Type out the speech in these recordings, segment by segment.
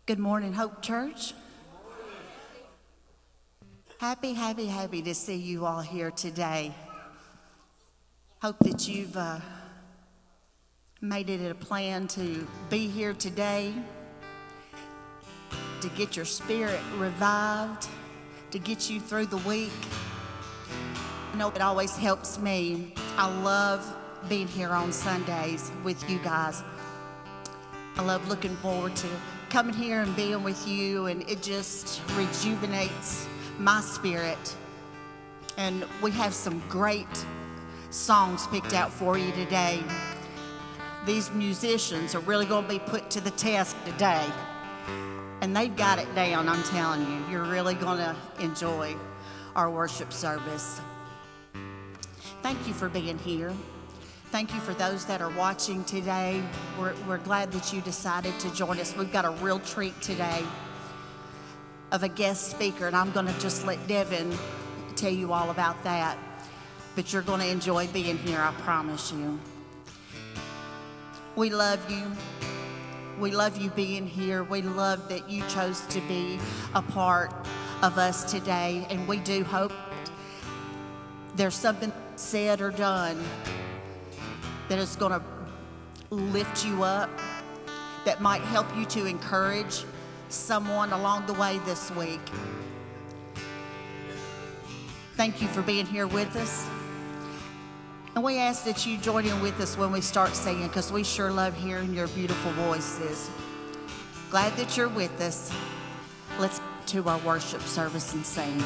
Good morning, Hope Church. Happy to see you all here today. Hope that you've made it a plan to be here today, to get your spirit revived, to get you through the week. I know it always helps me. I love being here on Sundays with you guys. I love looking forward to coming here and being with you, and it just rejuvenates my spirit. And we have some great songs picked out for you today. These musicians are really going to be put to the test today, and they've got it down. I'm telling you, you're really going to enjoy our worship service. Thank you for being here. Thank you for those that are watching today. We're glad that you decided to join us. We've got a real treat today of a guest speaker, and I'm going to just let Devin tell you all about that. But you're going to enjoy being here, I promise you. We love you. We love you being here. We love that you chose to be a part of us today, and we do hope there's something said or done that is going to lift you up, that might help you to encourage someone along the way this week. Thank you for being here with us. And we ask that you join in with us when we start singing, because we sure love hearing your beautiful voices. Glad that you're with us. Let's get to our worship service and sing.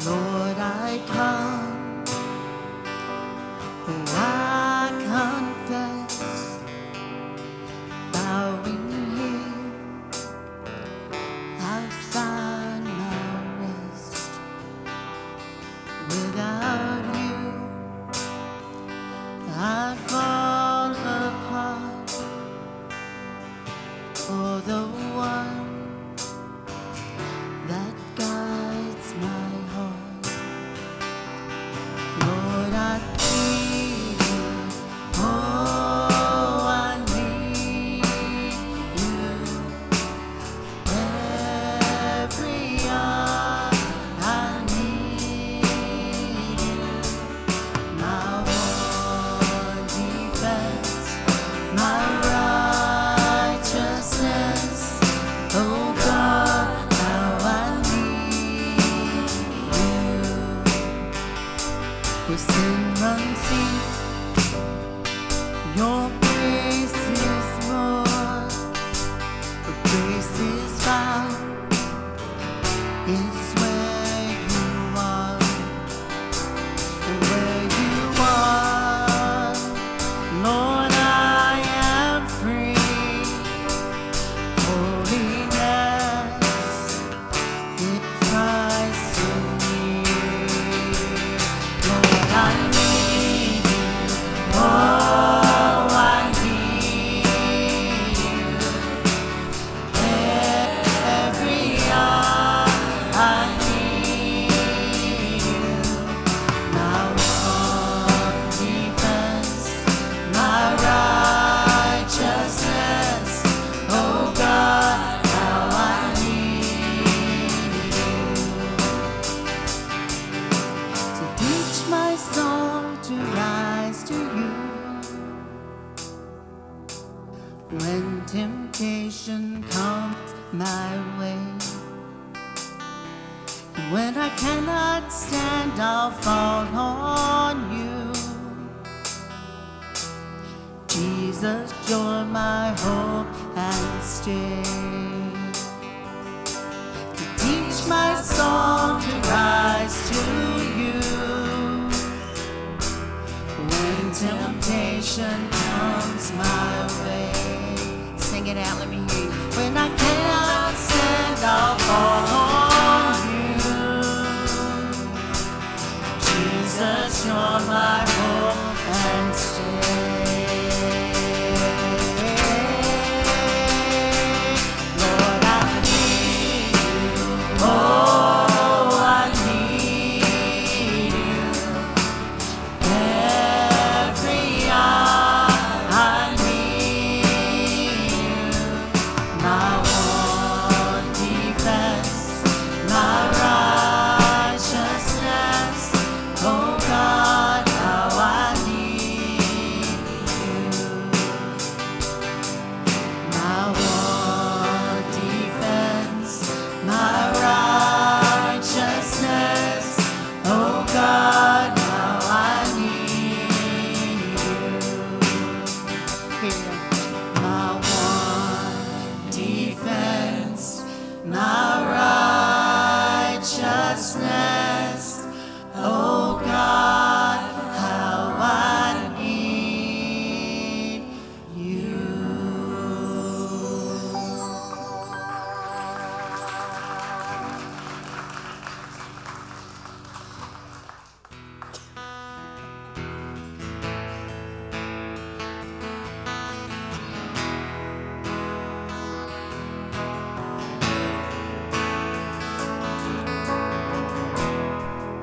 Lord, I come, I confess, bowing here, I find my rest. Without you, I fall apart. For the one that guides my heart, Lord, I need you. Oh, I need you. Every hour I need you. My one defense, my righteousness. Oh God, how I need you. With sin unseen, your grace is more. The grace is found, is where you are. And where you are, Lord, I am free. Holiness in Christ in me. Lord, I need you. Oh, I need you. Every hour I need you. My one defense, my righteousness. Oh God, how I need you. To teach my soul to rise to you. When temptation comes my way, when I cannot stand, I'll fall on you. Jesus, you're my hope and stay. To teach my song to rise to you when temptation comes my way. Sing it out, let me hear you. When I cannot stand, I'll fall on you. Jesus, you're my hope and stay. Lord, I need you. Oh, I need you. Every hour I need you. My one defense, my righteousness. Oh God, how I need you. My one defense, my righteousness. Oh God, how I need you. Here we go. My one defense, my righteousness. Oh God, how I need you.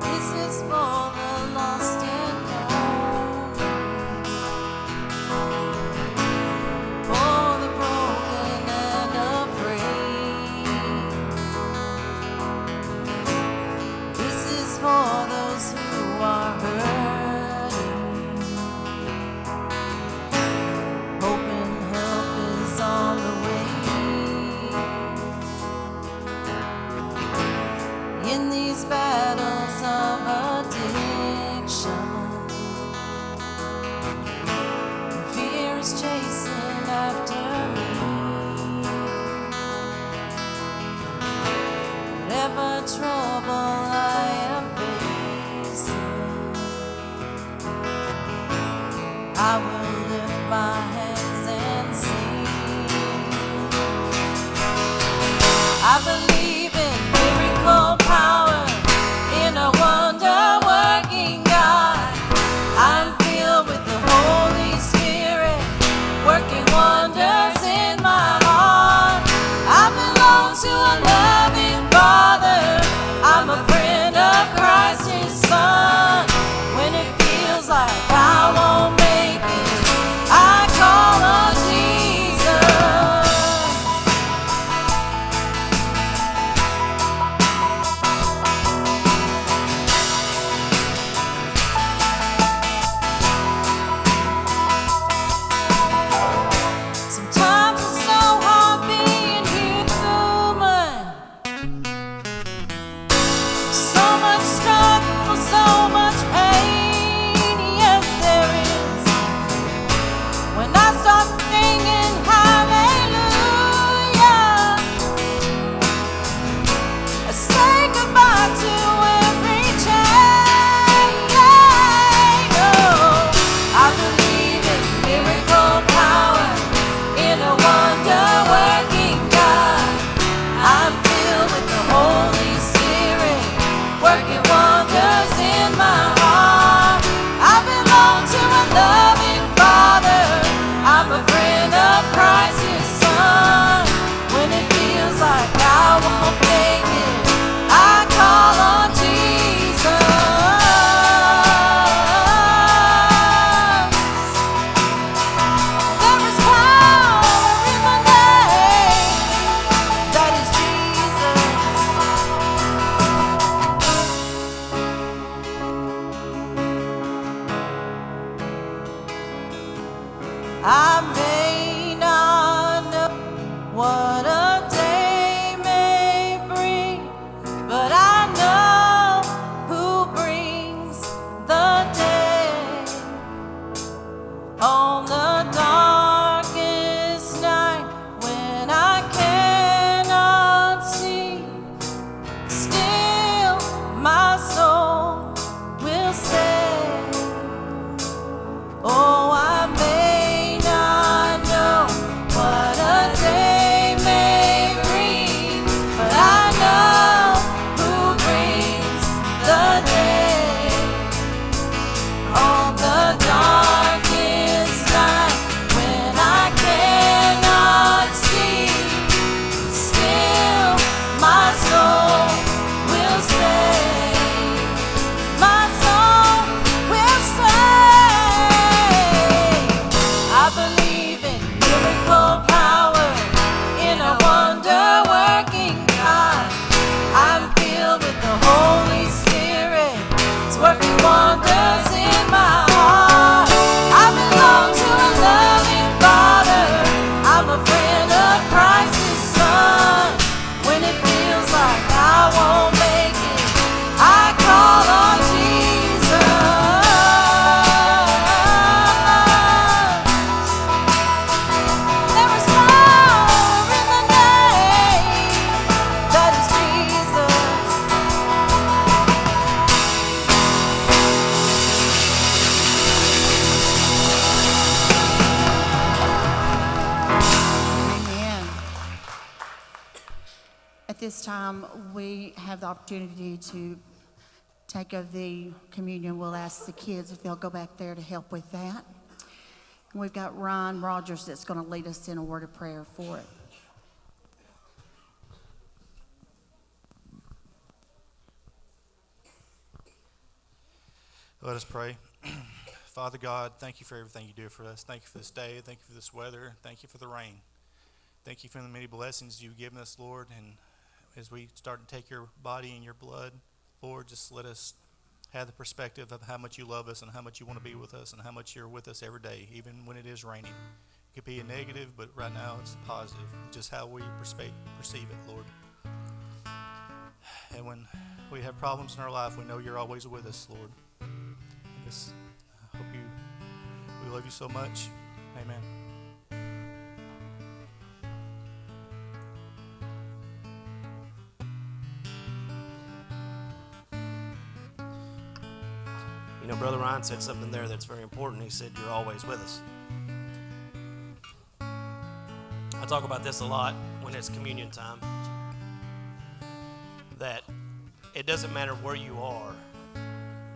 This is for the lost and lonely, for the broken and afraid. This is for those who are hurting, hoping help is on the way. In these battles of addiction, fear is chasing after me. Whatever trouble I am facing, I will lift my hands and sing. I believe in miracle power, in a wonder-working God. I'm filled with the Holy Spirit, working wonders in my heart. I belong to a loving Father. I'm a friend of Christ, His Son. When it feels like I won't make it, I call on Jesus. Sometimes it's so hard being human. So much struggle, so much pain. Yes, there is. When I start singing hallelujah, I say goodbye to every chain. Oh, I believe in miracle power, in a wonder-working God. I'm filled with the Holy Spirit, working wonders in my heart. I belong to a loving Father. I'm a friend of Christ, His Son. When it feels like I won't make it, I call on Jesus. There is power in the name, that is Jesus. I may not know what a day may bring, but I know who brings the day. On the darkest night, when time we have the opportunity to take of the communion, we'll ask the kids if they'll go back there to help with that. And we've got Ron Rogers that's going to lead us in a word of prayer for it. Let us pray. Father God, thank you for everything you do for us. Thank you for this day. Thank you for this weather. Thank you for the rain. Thank you for the many blessings you've given us, Lord. And as we start to take your body and your blood, Lord, just let us have the perspective of how much you love us and how much you want to be with us and how much you're with us every day, even when it is raining. It could be a negative, but right now it's a positive. Just how we perceive it, Lord. And when we have problems in our life, we know you're always with us, Lord. I hope we love you so much. Amen. You know, Brother Ryan said something there that's very important. He said, you're always with us. I talk about this a lot when it's communion time, that it doesn't matter where you are,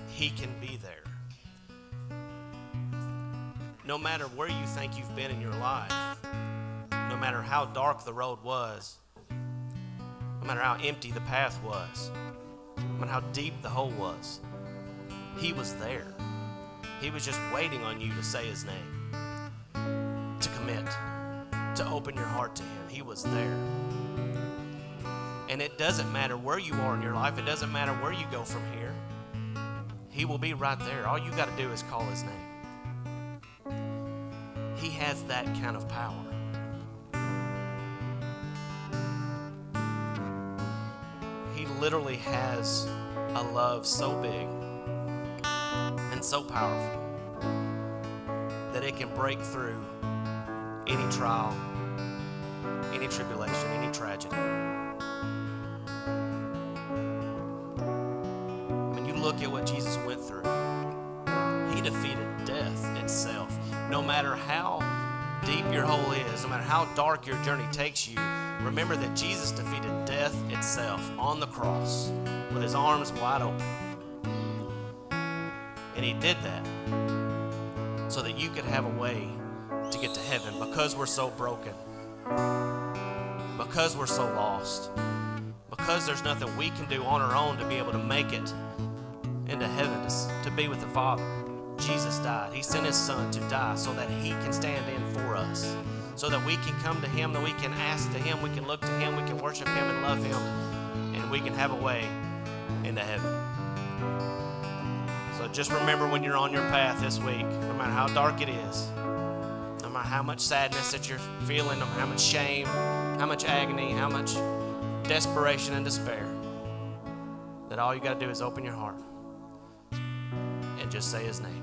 He can be there. No matter where you think you've been in your life, no matter how dark the road was, no matter how empty the path was, no matter how deep the hole was, He was there. He was just waiting on you to say His name, to commit, to open your heart to Him. He was there. And it doesn't matter where you are in your life. It doesn't matter where you go from here. He will be right there. All you got to do is call His name. He has that kind of power. He literally has a love so big and so powerful that it can break through any trial, any tribulation, any tragedy. When you look at what Jesus went through, He defeated death itself. No matter how deep your hole is, no matter how dark your journey takes you, remember that Jesus defeated death itself on the cross with His arms wide open. And He did that so that you could have a way to get to heaven, because we're so broken, because we're so lost, because there's nothing we can do on our own to be able to make it into heaven, to be with the Father. Jesus died. He sent His Son to die so that He can stand in for us, so that we can come to Him, that we can ask to Him, we can look to Him, we can worship Him and love Him, and we can have a way into heaven. So just remember, when you're on your path this week, no matter how dark it is, no matter how much sadness that you're feeling, no matter how much shame, how much agony, how much desperation and despair, that all you got to do is open your heart and just say His name.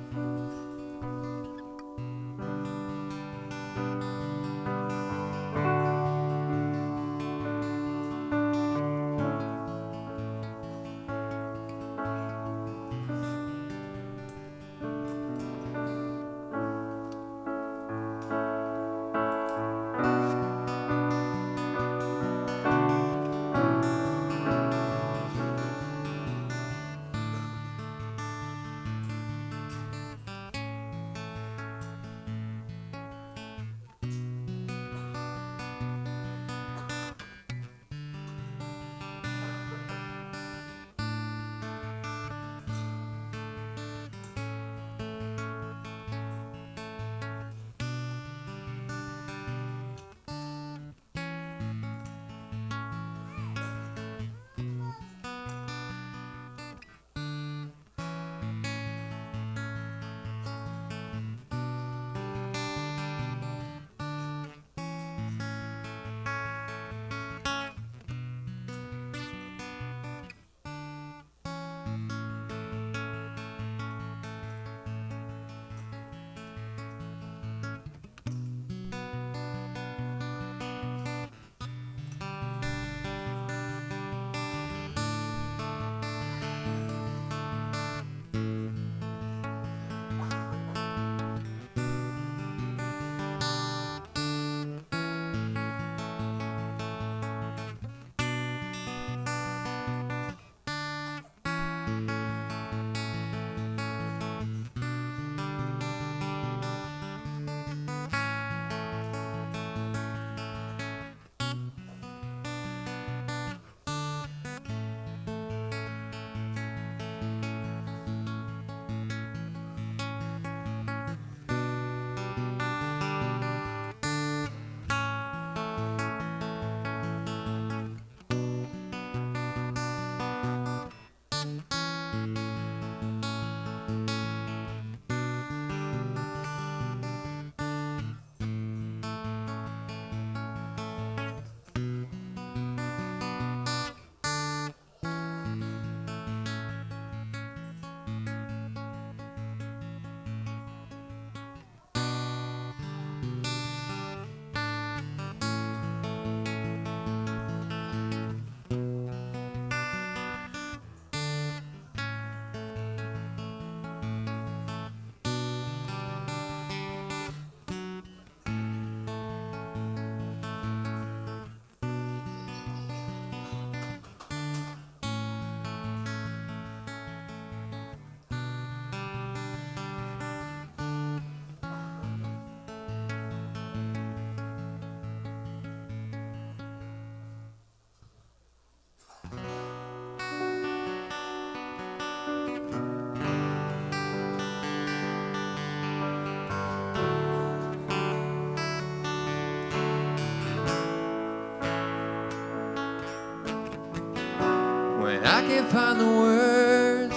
can't find the words,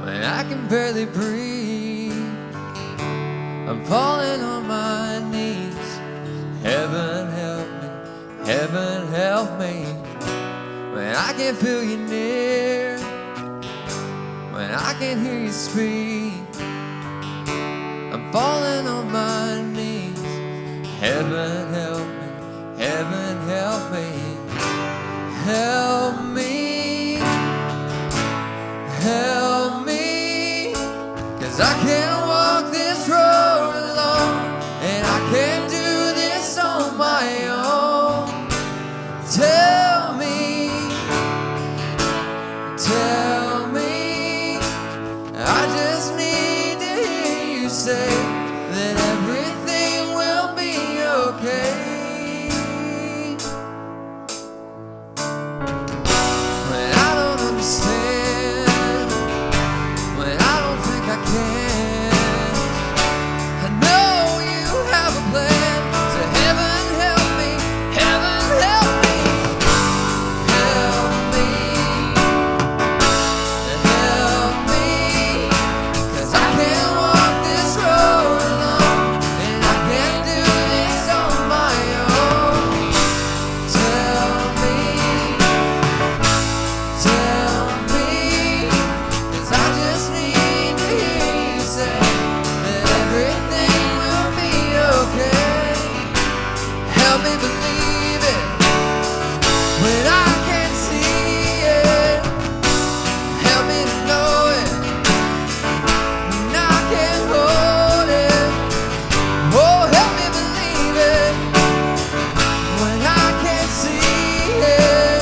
when I can barely breathe, I'm falling on my knees. Heaven help me, heaven help me, when I can't feel you near, when I can't hear you speak, I'm falling on my knees. Heaven help me, heaven help me, help me, help me, 'cause I can't walk this road alone, and I can't do this on my own. Tell me, I just need to hear you say that everything will be okay. When I don't understand, when I don't think I can, I know you have a plan. So heaven help me, heaven help me, help me, help me, 'cause I can't walk this road alone, and I can't do this on my own. Tell me, 'cause I just need to hear you say that everything will be okay. Help me believe it when I can't see it. Help me to know it when I can't hold it. Oh, help me believe it when I can't see it.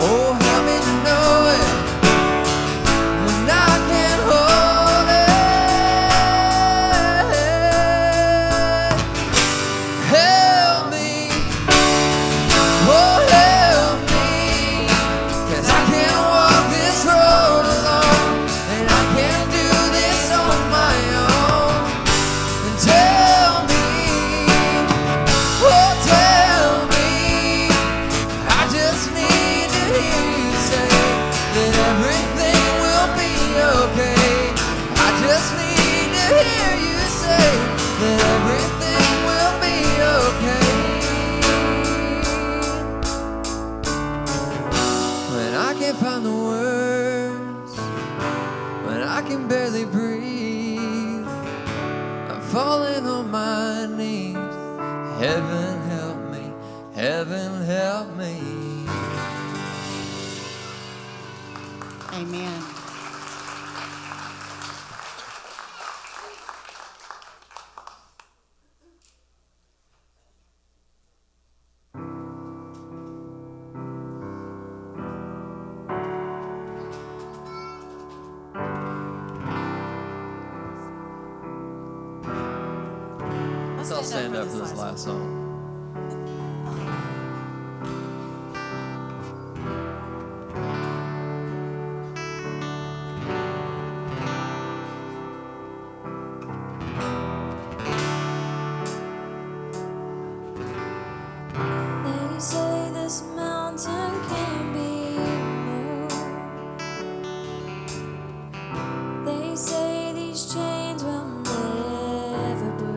Oh, help me to know it when I can't hold it. Help me, oh help me, 'cause I can't walk this road alone, and I can't do this on my own. And tell me, oh tell me, I just need to hear you say that everything will be okay. I just need to hear you say that everything will be okay. When I can't find the words, when I can barely breathe, I'm falling on my knees. Heaven help me, heaven help me. Amen. Let's all stand up for this last song. They say this mountain can be moved. They say these chains will never break.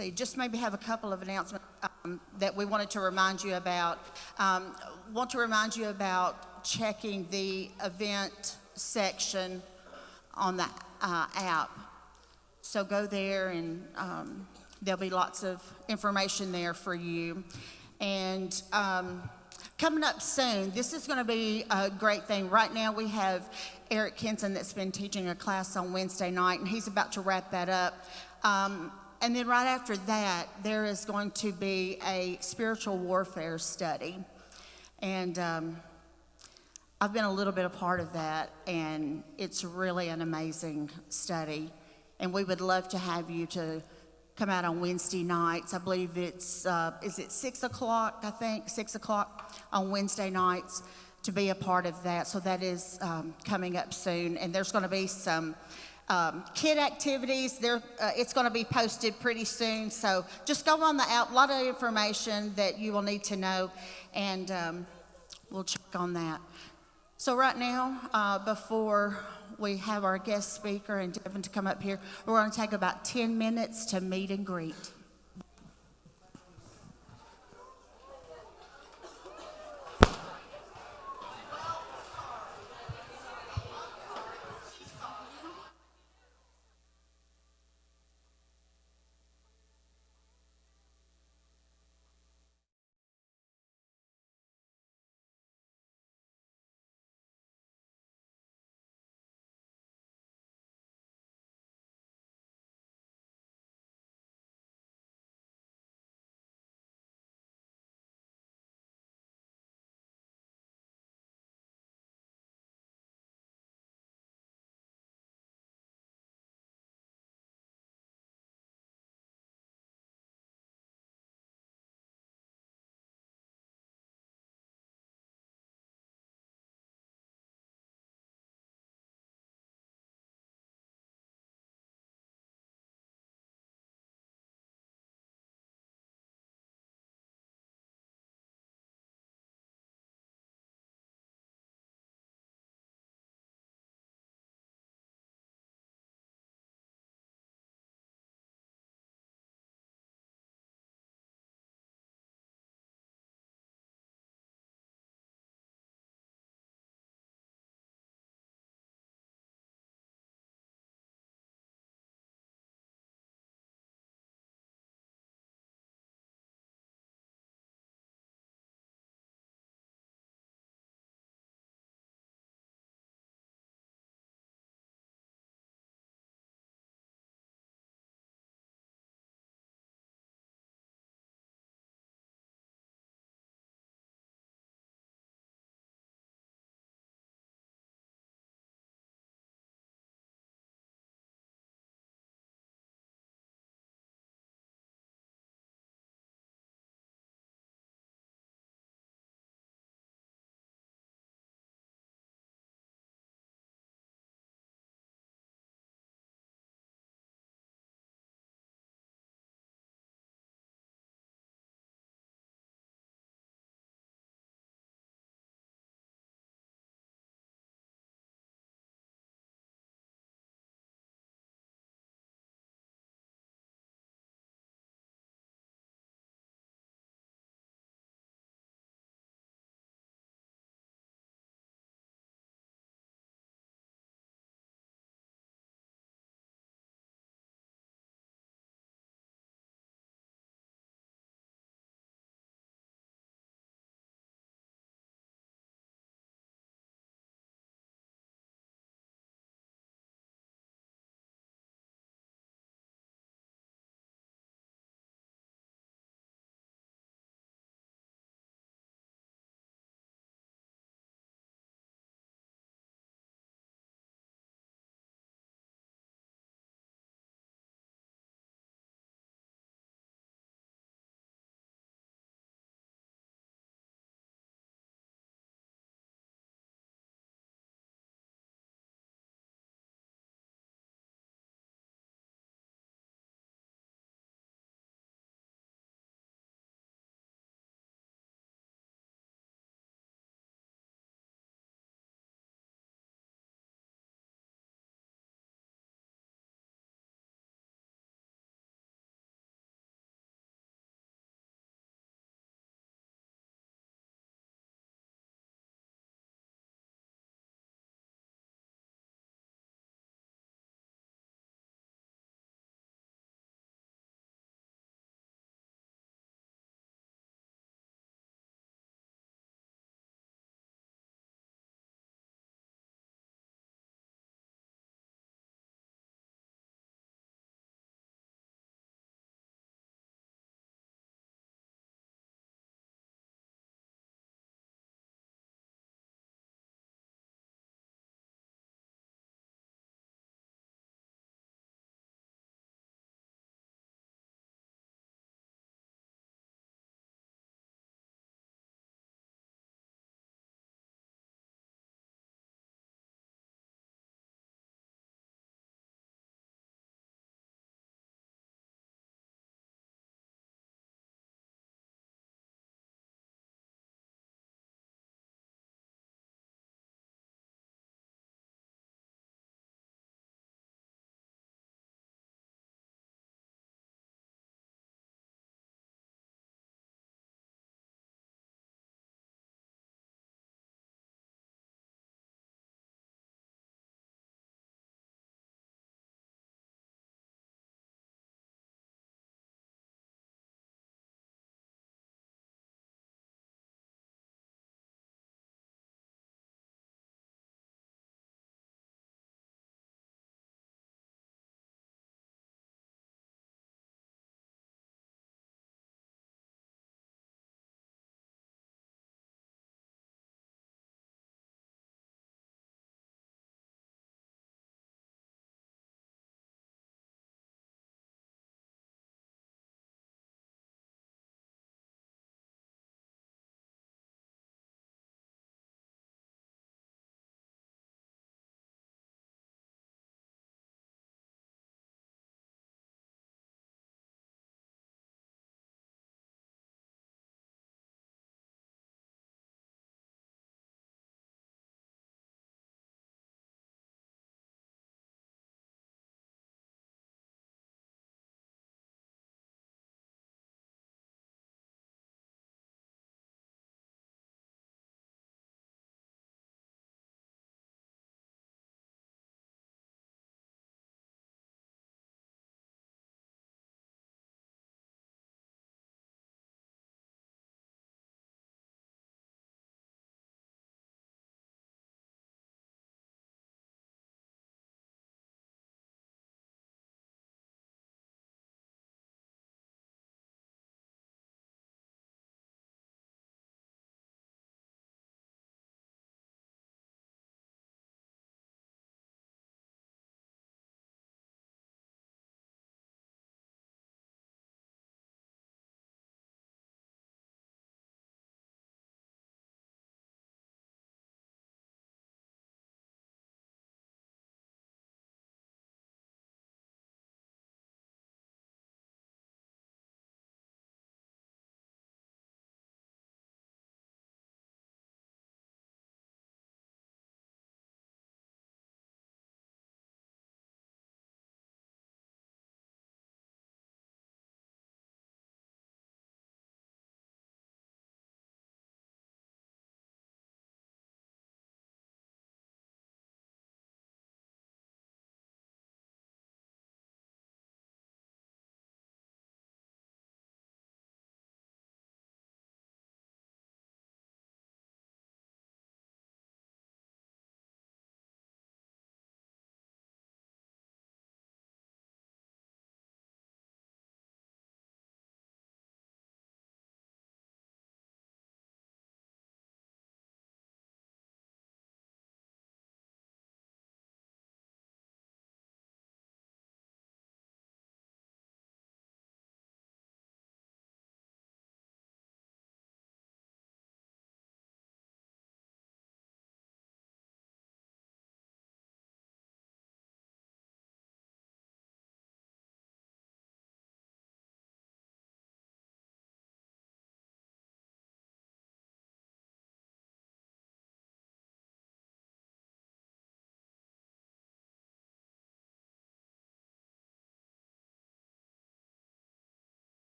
see, just maybe have a couple of announcements that we wanted to remind you about. Want to remind you about checking the event section on the app. So go there, and there'll be lots of information there for you. And coming up soon, this is going to be a great thing. Right now we have Eric Kenson that's been teaching a class on Wednesday night, and he's about to wrap that up. And then right after that, there is going to be a spiritual warfare study. And I've been a little bit a part of that, and it's really an amazing study. And we would love to have you to come out on Wednesday nights. I believe it's, is it 6 o'clock, I think, 6 o'clock on Wednesday nights to be a part of that. So that is coming up soon. And there's going to be some kid activities. It's going to be posted pretty soon. So just go on the app. A lot of information that you will need to know. And we'll check on that. So right now, before we have our guest speaker and Devin to come up here, we're going to take about 10 minutes to meet and greet.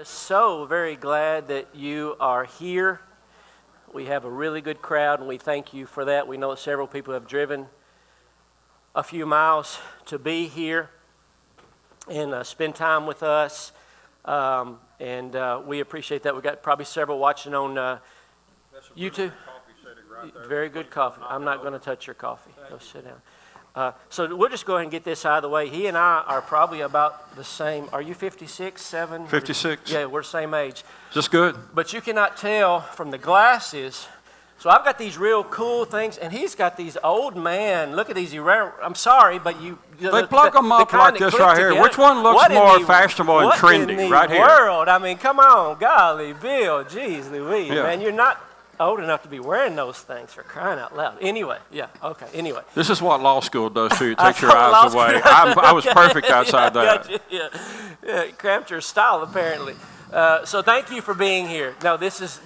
So very glad that you are here. We have a really good crowd, and we thank you for that. We know that several people have driven a few miles to be here and spend time with us, and we appreciate that. We've got probably several watching on YouTube. Very good coffee. I'm not going to touch your coffee. Go sit down. So we'll just go ahead and get this out of the way. He and I are probably about the same. Are you 56, 7? 56. Yeah, we're the same age. Just good. But you cannot tell from the glasses. So I've got these real cool things, and he's got these old man. Look at these. I'm sorry, but They plug them up like this right here. Which one looks more fashionable and trendy? Right here. What in the world? I mean, come on. Golly, Bill. Jeez Louise, Yeah. man. You're not old enough to be wearing those things, for crying out loud. Anyway, yeah, okay, anyway. This is what law school does to you. It takes your eyes away. I was perfect outside that. Yeah, it cramped your style, apparently. So thank you for being here. No, this is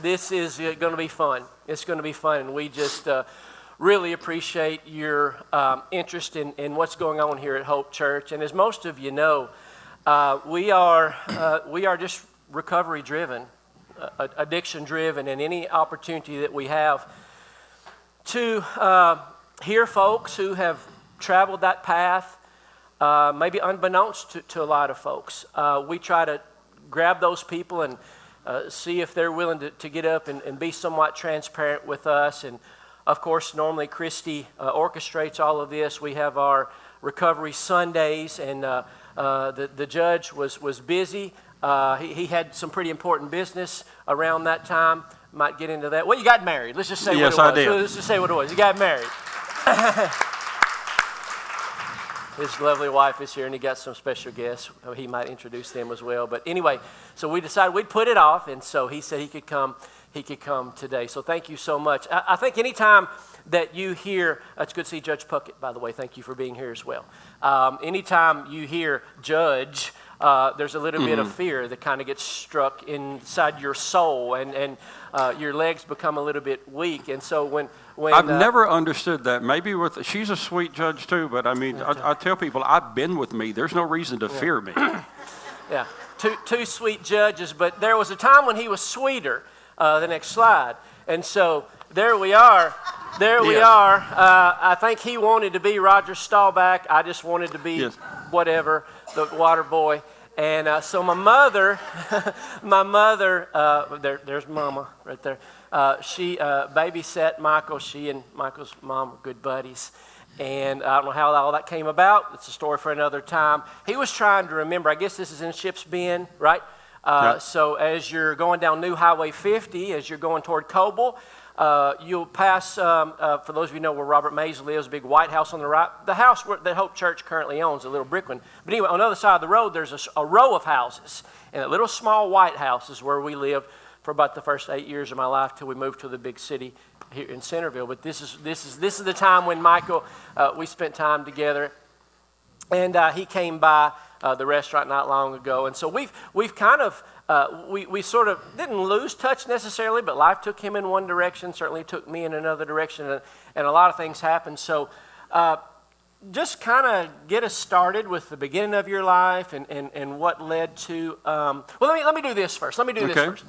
going to be fun. It's going to be fun, and we just really appreciate your interest in what's going on here at Hope Church. And as most of you know, we are just recovery driven, addiction driven, and any opportunity that we have to hear folks who have traveled that path, maybe unbeknownst to a lot of folks, we try to grab those people and see if they're willing to get up and be somewhat transparent with us. And of course, normally Christy orchestrates all of this. We have our Recovery Sundays, and the judge was busy. He had some pretty important business around that time. Might get into that. Well, you got married. Let's just say what it was. Yes, I did. Let's just say what it was. You got married. His lovely wife is here, and he got some special guests. He might introduce them as well. But anyway, so we decided we'd put it off, and so he said he could come today. So thank you so much. I think anytime that you hear, it's good to see Judge Puckett, by the way. Thank you for being here as well. Anytime you hear Judge, there's a little bit of fear that kind of gets struck inside your soul, and your legs become a little bit weak. And so when I've never understood that. Maybe she's a sweet judge too, but I mean, I tell people, I've been with me. There's no reason to fear me. Yeah, two sweet judges, but there was a time when he was sweeter. The next slide. And so there we are. We are. I think he wanted to be Roger Staubach. I just wanted to be whatever, the water boy. And so my mother, there's Mama right there. She babysat Michael. She and Michael's mom were good buddies. And I don't know how all that came about. It's a story for another time. He was trying to remember. I guess this is in Ships Bend, right? So as you're going down New Highway 50, as you're going toward Coble, you'll pass, for those of you who know where Robert Mays lives, a big white house on the right. The house that Hope Church currently owns, a little brick one. But anyway, on the other side of the road, there's a row of houses. And that little small white house is where we lived for about the first 8 years of my life till we moved to the big city here in Centerville. But this is the time when Michael, we spent time together. And he came by the restaurant not long ago, and so we've kind of we sort of didn't lose touch necessarily, but life took him in one direction, certainly took me in another direction, and a lot of things happened. So just kind of get us started with the beginning of your life and what led to. Well, let me do this first. Let me do this first.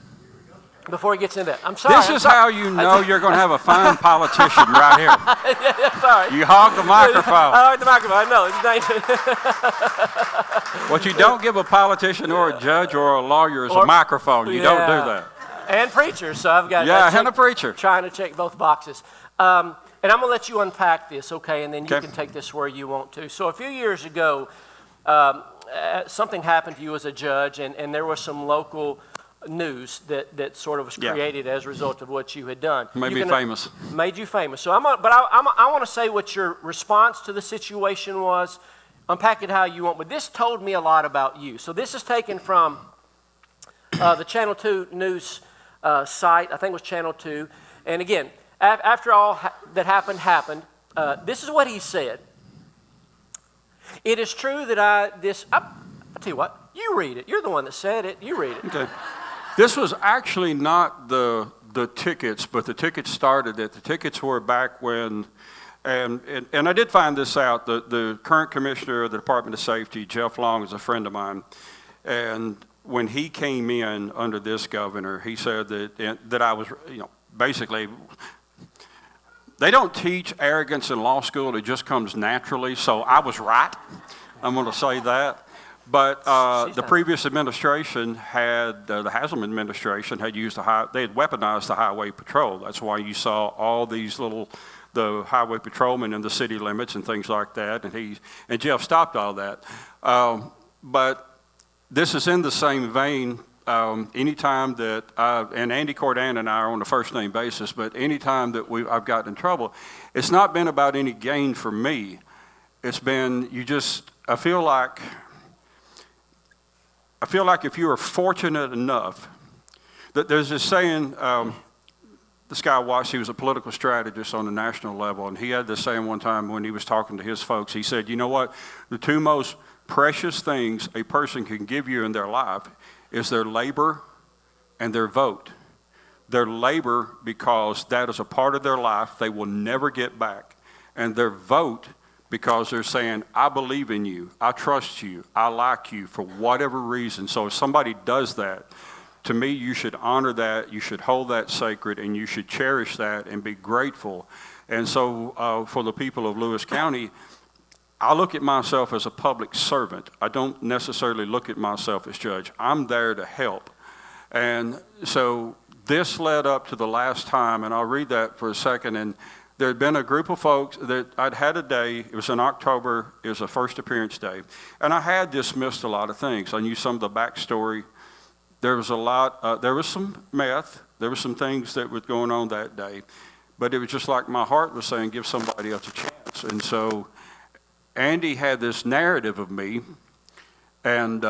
Before he gets into that, I'm sorry. This is how you know you're going to have a fine politician right here. Yeah, sorry. You hog the microphone. I hog the microphone. No, it's dangerous. What you don't give a politician or a judge or a lawyer is a microphone. You don't do that. And preachers, so I've got and a preacher. Trying to check both boxes. And I'm going to let you unpack this, okay? And then you can take this where you want to. So a few years ago, something happened to you as a judge, and there was some local news that sort of was created as a result of what you had done. Made me famous. Made you famous. So I want to say what your response to the situation was. Unpack it how you want. But this told me a lot about you. So this is taken from the Channel 2 news site. I think it was Channel 2. And again, after all that happened, this is what he said. It is true that I'll tell you what, you read it. You're the one that said it. You read it. Okay. This was actually not the tickets, but the tickets started it. The tickets were back when, and I did find this out, the current commissioner of the Department of Safety, Jeff Long, is a friend of mine. And when he came in under this governor, he said that I was, basically, they don't teach arrogance in law school. It just comes naturally. So I was right. I'm going to say that. But the previous administration had, the Haslam administration had used they had weaponized the highway patrol. That's why you saw all these the highway patrolmen in the city limits and things like that. And Jeff stopped all that. But this is in the same vein. Anytime that, and Andy Cordan and I are on a first name basis, but anytime that I've gotten in trouble, it's not been about any gain for me. It's been, I feel like if you are fortunate enough, that there's this saying, this guy Watts, he was a political strategist on the national level, and he had this saying one time when he was talking to his folks. He said, you know what, the two most precious things a person can give you in their life is their labor and their vote. Their labor, because that is a part of their life they will never get back, and their vote, because they're saying, I believe in you, I trust you, I like you for whatever reason. So if somebody does that, to me, you should honor that, you should hold that sacred, and you should cherish that and be grateful. And so for the people of Lewis County, I look at myself as a public servant. I don't necessarily look at myself as judge. I'm there to help. And so this led up to the last time, and I'll read that for a second. And there had been a group of folks that I'd had a day. It was in October. It was a first appearance day. And I had dismissed a lot of things. I knew some of the backstory. There was there was some meth. There were some things that were going on that day. But it was just like my heart was saying, give somebody else a chance. And so Andy had this narrative of me, and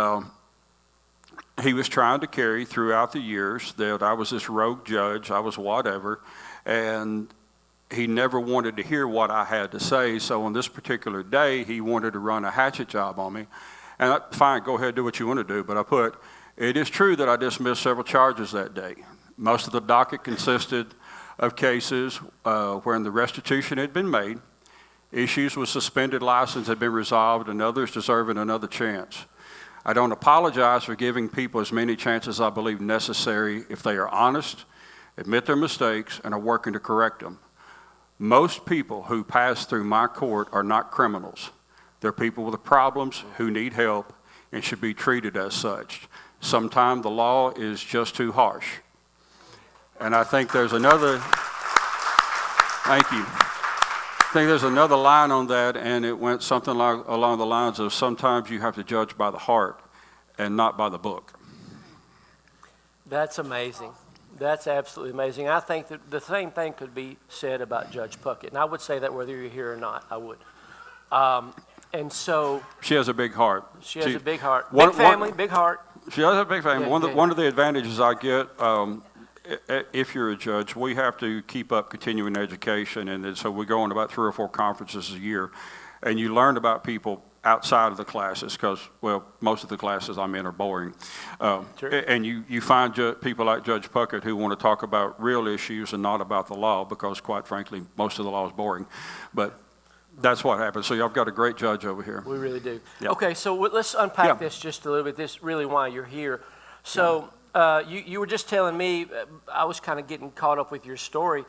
he was trying to carry throughout the years that I was this rogue judge, I was whatever, and he never wanted to hear what I had to say. So on this particular day, he wanted to run a hatchet job on me. And fine, go ahead, do what you want to do. But I put, it is true that I dismissed several charges that day. Most of the docket consisted of cases wherein the restitution had been made, issues with suspended license had been resolved, and others deserving another chance. I don't apologize for giving people as many chances as I believe necessary if they are honest, admit their mistakes, and are working to correct them. Most people who pass through my court are not criminals. They're people with problems who need help and should be treated as such. Sometimes the law is just too harsh. And I think there's another, thank you. I think there's another line on that, and it went something like along the lines of sometimes you have to judge by the heart and not by the book. That's amazing. That's absolutely amazing. I think that the same thing could be said about Judge Puckett, and I would say that whether you're here or not, I would. And so she has a big heart. She has a big heart. Big family, big heart. She does have a big family. Yeah, one of the advantages I get, if you're a judge, we have to keep up continuing education, and so we go on about 3 or 4 conferences a year, and you learn about people outside of the classes because, well, most of the classes I'm in are boring. Sure. And you find people like Judge Puckett who want to talk about real issues and not about the law because, quite frankly, most of the law is boring. But that's what happens. So y'all got a great judge over here. We really do. Yeah. Okay, so let's unpack this just a little bit. This really why you're here. So you were just telling me, I was kind of getting caught up with your story.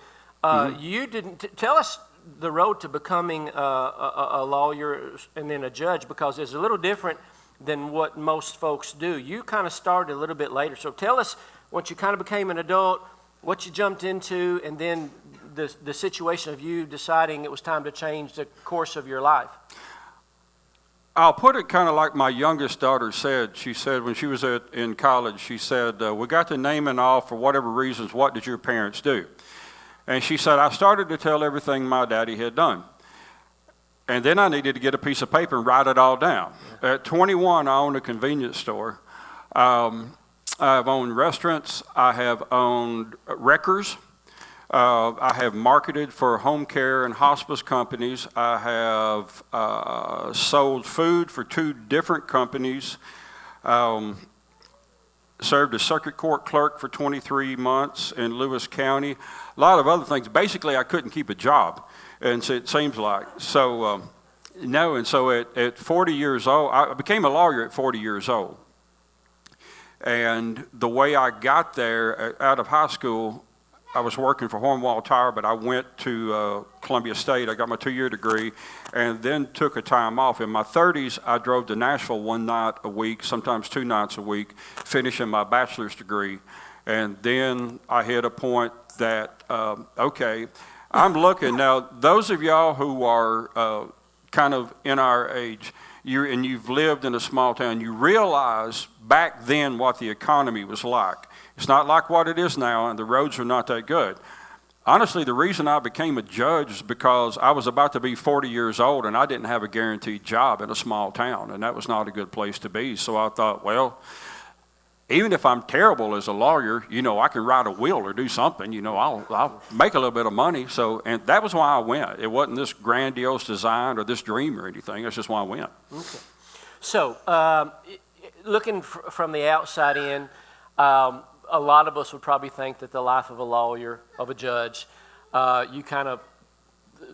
You didn't tell us the road to becoming a lawyer and then a judge, because it's a little different than what most folks do. You kind of started a little bit later. So tell us, once you kind of became an adult, what you jumped into, and then the situation of you deciding it was time to change the course of your life. I'll put it kind of like my youngest daughter said. She said when she was in college, she said, we got to name and all for whatever reasons, what did your parents do? And she said, I started to tell everything my daddy had done. And then I needed to get a piece of paper and write it all down. At 21, I owned a convenience store. I've owned restaurants. I have owned wreckers. I have marketed for home care and hospice companies. I have sold food for 2 different companies. Served as circuit court clerk for 23 months in Lewis County. A lot of other things. Basically, I couldn't keep a job, and so it seems like. So, no, and so at 40 years old, I became a lawyer at 40 years old. And the way I got there, out of high school, I was working for Hornwall Tire, but I went to Columbia State. I got my 2-year degree and then took a time off. In my 30s, I drove to Nashville one night a week, sometimes 2 nights a week, finishing my bachelor's degree. And then I hit a point that, okay, I'm looking. Now, those of y'all who are kind of in our age, and you've lived in a small town, you realize back then what the economy was like. It's not like what it is now, and the roads are not that good. Honestly, the reason I became a judge is because I was about to be 40 years old, and I didn't have a guaranteed job in a small town, and that was not a good place to be. So I thought, well, even if I'm terrible as a lawyer, I can write a will or do something. I'll make a little bit of money. So, and that was why I went. It wasn't this grandiose design or this dream or anything. That's just why I went. Okay. So, looking from the outside in, a lot of us would probably think that the life of a lawyer, of a judge, you kind of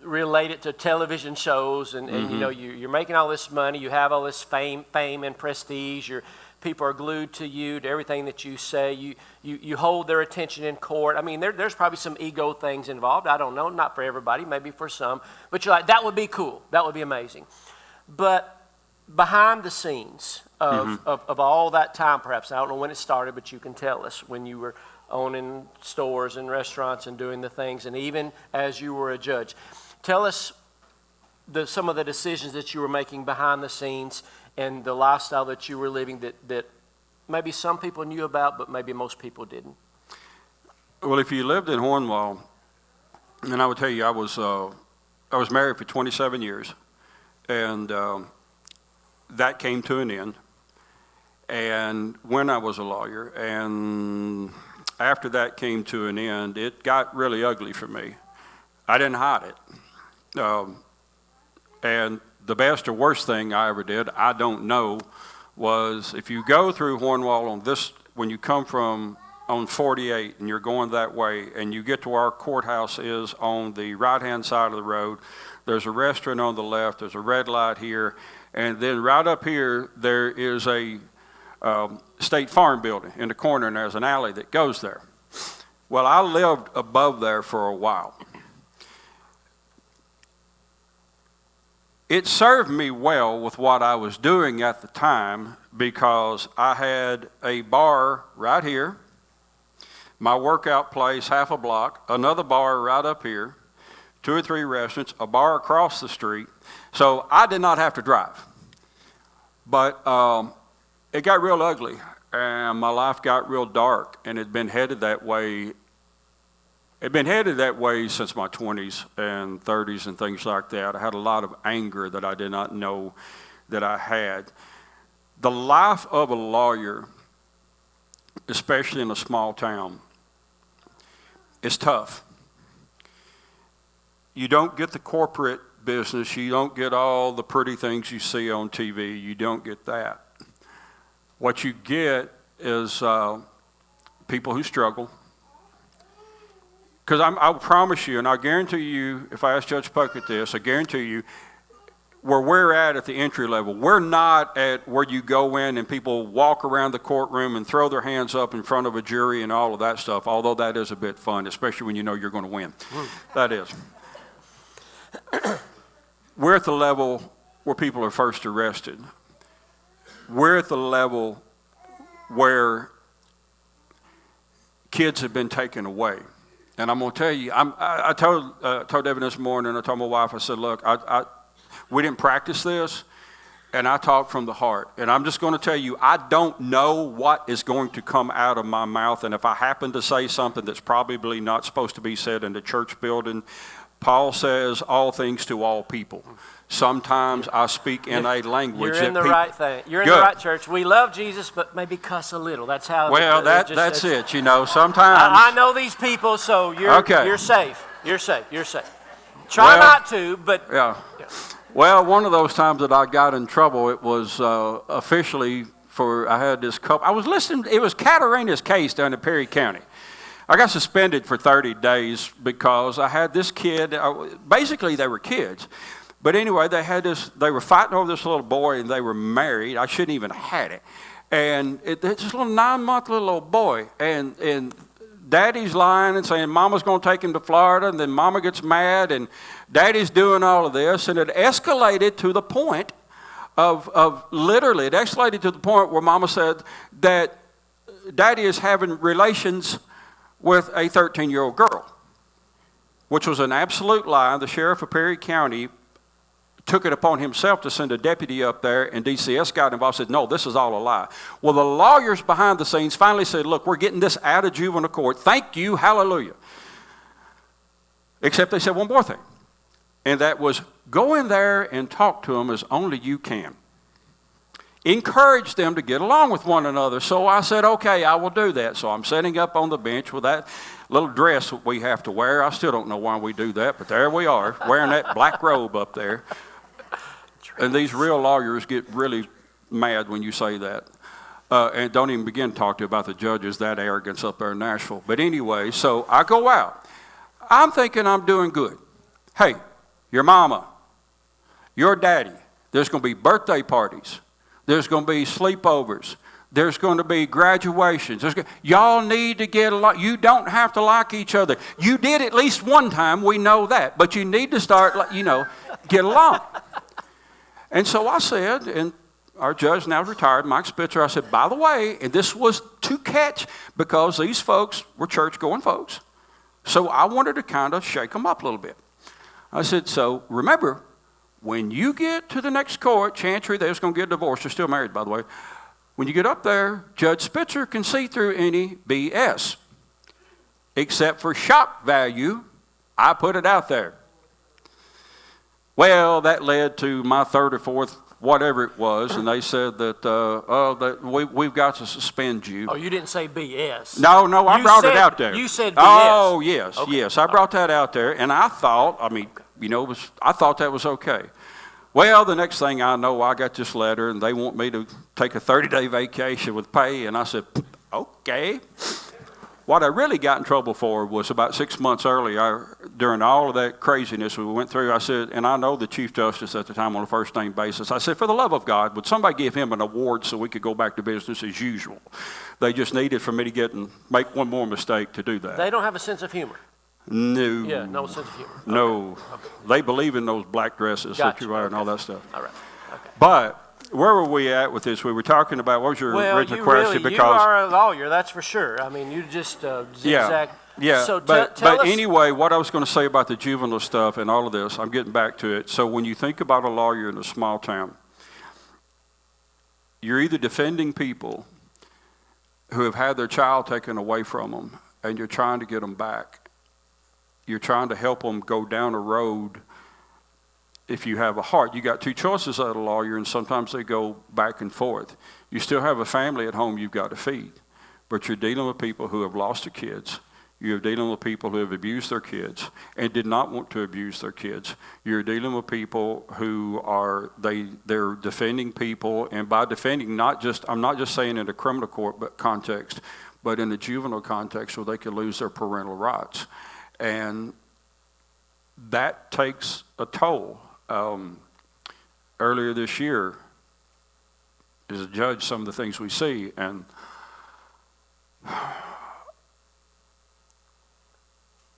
relate it to television shows, and you're making all this money, you have all this fame and prestige. People are glued to you, to everything that you say. You hold their attention in court. I mean, there's probably some ego things involved. I don't know, not for everybody, maybe for some. But you're like, that would be cool. That would be amazing. But behind the scenes of all that time, perhaps, I don't know when it started, but you can tell us when you were owning stores and restaurants and doing the things, and even as you were a judge. Tell us some of the decisions that you were making behind the scenes and the lifestyle that you were living that maybe some people knew about, but maybe most people didn't. Well, if you lived in Hornwall, and I would tell you, I was married for 27 years, and that came to an end. And when I was a lawyer, and after that came to an end, it got really ugly for me. I didn't hide it. And the best or worst thing I ever did, I don't know, was if you go through Hornwall on this, when you come from on 48 and you're going that way and you get to where our courthouse is on the right-hand side of the road, there's a restaurant on the left, there's a red light here, and then right up here there is a State Farm building in the corner, and there's an alley that goes there. Well, I lived above there for a while. It served me well with what I was doing at the time because I had a bar right here, my workout place half a block, another bar right up here, 2 or 3 restaurants, a bar across the street. So I did not have to drive. But it got real ugly, and my life got real dark, and it had been headed that way. It'd been headed that way since my 20s and 30s and things like that. I had a lot of anger that I did not know that I had. The life of a lawyer, especially in a small town, is tough. You don't get the corporate business. You don't get all the pretty things you see on TV. You don't get that. What you get is people who struggle. Because I promise you, and I guarantee you, if I ask Judge Puckett this, I guarantee you, where we're at the entry level, we're not at where you go in and people walk around the courtroom and throw their hands up in front of a jury and all of that stuff, although that is a bit fun, especially when you know you're going to win. That is. We're at the level where people are first arrested. We're at the level where kids have been taken away. And I'm going to tell you, I told Evan this morning, I told my wife, I said, look, we didn't practice this, and I talk from the heart. And I'm just going to tell you, I don't know what is going to come out of my mouth, and if I happen to say something that's probably not supposed to be said in the church building, Paul says all things to all people. Sometimes I speak in a language You're in that the right thing. You're in the right church. We love Jesus, but maybe cuss a little. That's how. Well, that's it. You know, sometimes. I know these people, so you're safe. You're safe. You're safe. Try not to, but. Yeah. Well, one of those times that I got in trouble, it was officially I had this couple. I was listening. It was Catarina's case down in Perry County. I got suspended for 30 days because I had this kid. Basically, they were kids. But anyway, they were fighting over this little boy, and they were married. I shouldn't even have had it. And it's this little 9-month little old boy. And Daddy's lying and saying Mama's going to take him to Florida. And then Mama gets mad. And Daddy's doing all of this. And it escalated to the point of literally, it escalated to the point where Mama said that Daddy is having relations with a 13-year-old girl, which was an absolute lie. The sheriff of Perry County took it upon himself to send a deputy up there, and DCS got involved and said, no, this is all a lie. Well, the lawyers behind the scenes finally said, look, we're getting this out of juvenile court. Thank you, hallelujah. Except they said one more thing, and that was go in there and talk to them as only you can. Encourage them to get along with one another. So I said, okay, I will do that. So I'm sitting up on the bench with that little dress that we have to wear. I still don't know why we do that, but there we are, wearing that black robe up there. And these real lawyers get really mad when you say that. And don't even begin to talk to you about the judges, that arrogance up there in Nashville. But anyway, so I go out. I'm thinking I'm doing good. Hey, your mama, your daddy, there's going to be birthday parties. There's going to be sleepovers. There's going to be graduations. Y'all need to get along. You don't have to like each other. You did at least one time, we know that. But you need to start, get along. And so I said, and our judge now retired, Mike Spitzer, I said, by the way, and this was to catch because these folks were church-going folks. So I wanted to kind of shake them up a little bit. I said, so remember, when you get to the next court, Chantry, they're going to get divorced. They're still married, by the way. When you get up there, Judge Spitzer can see through any BS. Except for shock value, I put it out there. Well, that led to my third or fourth, whatever it was, and they said that we've got to suspend you. Oh, you didn't say BS. No, I brought it out there. You said BS. Oh, yes, okay. yes. I brought that out there, and I thought, I thought that was okay. Well, the next thing I know, I got this letter, and they want me to take a 30-day vacation with pay, and I said, okay. What I really got in trouble for was about 6 months earlier, during all of that craziness we went through, I said, and I know the Chief Justice at the time on a first-name basis, I said, for the love of God, would somebody give him an award so we could go back to business as usual? They just needed for me to make one more mistake to do that. They don't have a sense of humor. No. Yeah, no sense of humor. No. Okay. They believe in those black dresses that Gotcha. you wear and Okay. all that stuff. All right. Okay. But where were we at with this? We were talking about, what was your original question? You are a lawyer, that's for sure. I mean, you just zigzag. Yeah, So but tell us. anyway, what I was going to say about the juvenile stuff and all of this, I'm getting back to it. So when you think about a lawyer in a small town, you're either defending people who have had their child taken away from them, and you're trying to get them back. You're trying to help them go down a road. If you have a heart, you got two choices as a lawyer, and sometimes they go back and forth. You still have a family at home you've got to feed, but you're dealing with people who have lost their kids. You're dealing with people who have abused their kids and did not want to abuse their kids. You're dealing with people who they're defending people, and by defending, I'm not just saying in a criminal court context, but in a juvenile context where they could lose their parental rights. And that takes a toll. Earlier this year, as a judge, some of the things we see, and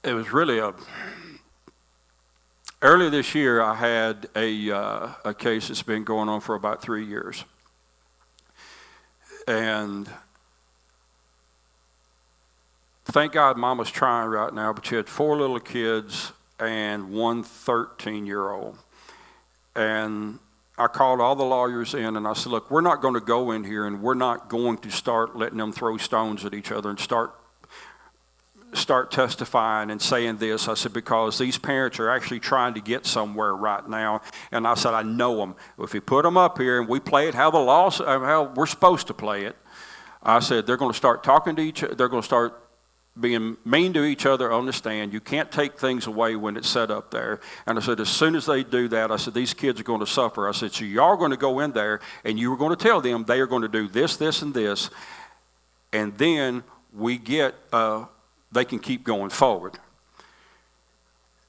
it was really earlier this year, I had a case that's been going on for about 3 years. And thank God Mama's trying right now, but she had 4 little kids and one 13-year-old. And I called all the lawyers in and I said, look, we're not going to go in here and we're not going to start letting them throw stones at each other and start testifying and saying this. I said, because these parents are actually trying to get somewhere right now. And I said, I know them. If we put them up here and we play it how we're supposed to play it, I said, they're going to start talking to each other. They're going to start being mean to each other on the stand. You can't take things away when it's set up there. And I said, as soon as they do that, I said, these kids are going to suffer. I said, so you are going to go in there and you are going to tell them they are going to do this, this, and this. And then they can keep going forward.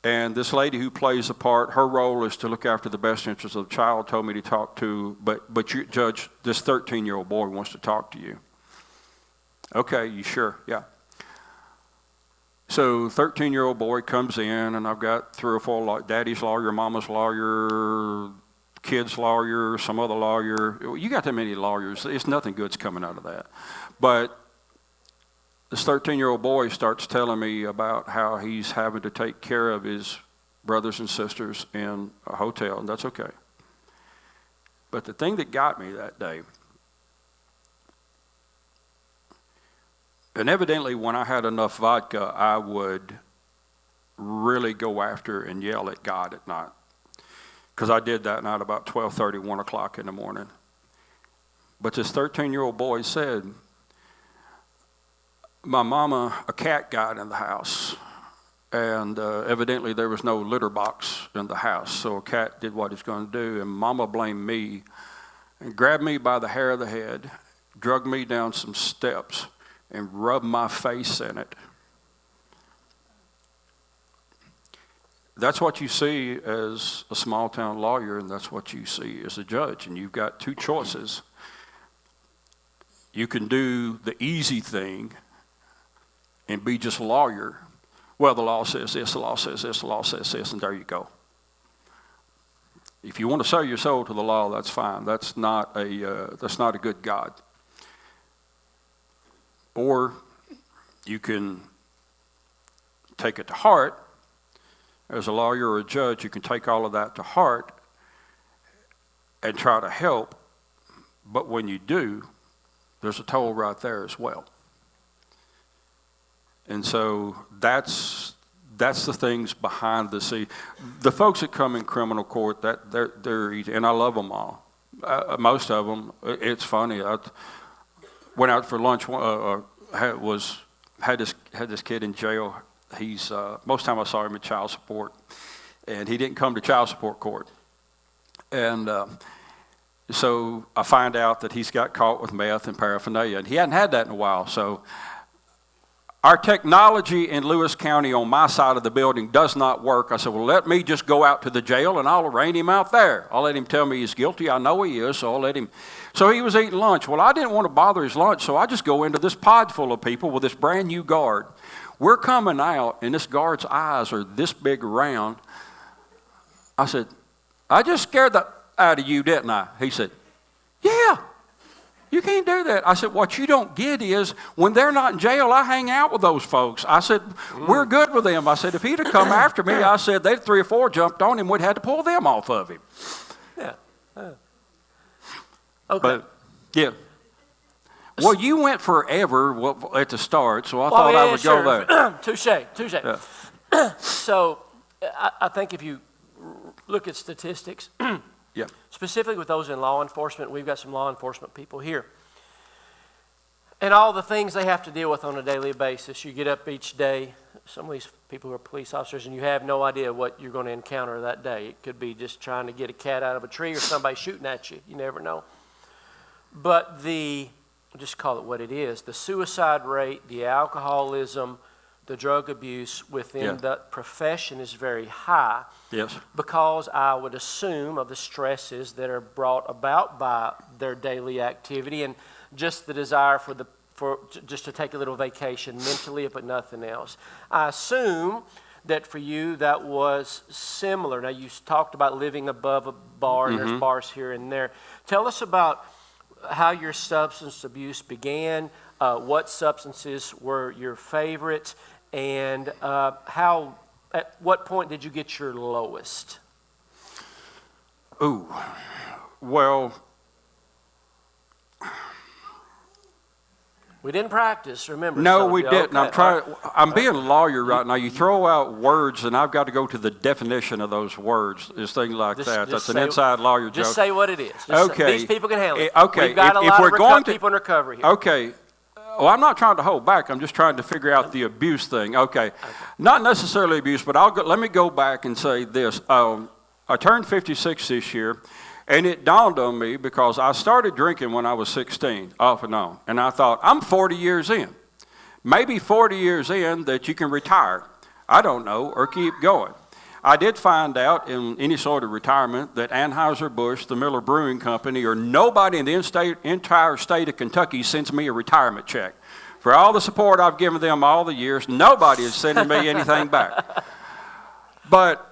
And this lady who plays the part, her role is to look after the best interests of the child, told me to talk to, but you, Judge, this 13-year-old boy wants to talk to you. Okay, you sure? Yeah. So 13-year-old boy comes in, and I've got 3 or 4, daddy's lawyer, mama's lawyer, kid's lawyer, some other lawyer. You got that many lawyers. It's nothing good's coming out of that. But this 13-year-old boy starts telling me about how he's having to take care of his brothers and sisters in a hotel, and that's okay. But the thing that got me that day, and evidently when I had enough vodka, I would really go after and yell at God at night. Because I did that night about 12:30, 1 o'clock in the morning. But this 13-year-old boy said, my mama, a cat got in the house, and evidently there was no litter box in the house, so a cat did what it's going to do, and mama blamed me and grabbed me by the hair of the head, dragged me down some steps, and rubbed my face in it. That's what you see as a small-town lawyer, and that's what you see as a judge, and you've got 2 choices. You can do the easy thing and be just a lawyer. Well, the law says this, the law says this, the law says this, and there you go. If you want to sell your soul to the law, that's fine. That's not a good God. Or you can take it to heart. As a lawyer or a judge, you can take all of that to heart and try to help. But when you do, there's a toll right there as well. And so that's the things behind the scene. The folks that come in criminal court, they're easy, and I love them all. Most of them, it's funny. I went out for lunch. Had this kid in jail. He's most time I saw him in child support, and he didn't come to child support court. And so I find out that he's got caught with meth and paraphernalia, and he hadn't had that in a while. So our technology in Lewis County on my side of the building does not work. I said, well, let me just go out to the jail and I'll arraign him out there. I'll let him tell me he's guilty. I know he is, so I'll let him. So he was eating lunch. Well, I didn't want to bother his lunch, so I just go into this pod full of people with this brand new guard. We're coming out, and this guard's eyes are this big around. I said, I just scared the out of you, didn't I? He said, yeah. You can't do that. I said, what you don't get is when they're not in jail, I hang out with those folks. I said, we're good with them. I said, if he'd have come after me, I said, they'd 3 or 4 jumped on him. We'd had to pull them off of him. Yeah. Okay. But, yeah. Well, you went forever at the start, so I thought I would go there. Touche. Yeah. So I think if you look at statistics, yeah. specifically with those in law enforcement, we've got some law enforcement people here. And all the things they have to deal with on a daily basis. You get up each day, some of these people who are police officers, and you have no idea what you're going to encounter that day. It could be just trying to get a cat out of a tree or somebody shooting at you. You never know. But just call it what it is, the suicide rate, the alcoholism, the drug abuse within the profession is very high. Yes. Because I would assume of the stresses that are brought about by their daily activity and just the desire for just to take a little vacation mentally, but nothing else. I assume that for you that was similar. Now you talked about living above a bar, and there's bars here and there. Tell us about how your substance abuse began, what substances were your favorite, and at what point did you get your lowest? Ooh, well, we didn't practice, remember. No, we didn't. Okay. I'm being a lawyer right now. You throw out words, and I've got to go to the definition of those words. It's things like that. That's an inside lawyer joke. Just say what it is. Okay. These people can handle it. Okay. We've got a lot of people in recovery here. Okay. Well, I'm not trying to hold back. I'm just trying to figure out the abuse thing. Okay. Not necessarily abuse, but let me go back and say this. I turned 56 this year, and it dawned on me because I started drinking when I was 16, off and on. And I thought, I'm 40 years in. Maybe 40 years in that you can retire. I don't know, or keep going. I did find out in any sort of retirement that Anheuser-Busch, the Miller Brewing Company, or nobody in the entire state of Kentucky sends me a retirement check. For all the support I've given them all the years, nobody is sending me anything back. But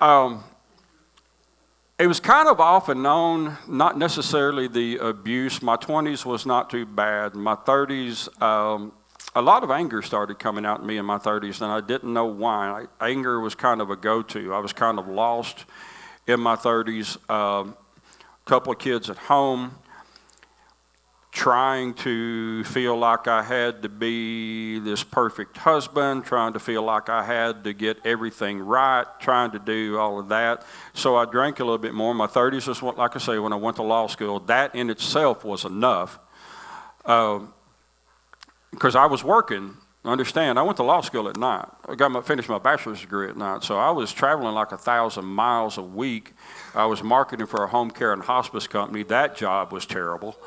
it was kind of off and on, not necessarily the abuse. My 20s was not too bad. My 30s, a lot of anger started coming out in me in my 30s, and I didn't know why. Anger was kind of a go-to. I was kind of lost in my 30s. Couple of kids at home, trying to feel like I had to be this perfect husband, trying to feel like I had to get everything right, trying to do all of that. So I drank a little bit more. My 30s was, like I say, when I went to law school. That in itself was enough. Because I was working, understand, I went to law school at night. I finished my bachelor's degree at night. So I was traveling like 1,000 miles a week. I was marketing for a home care and hospice company. That job was terrible.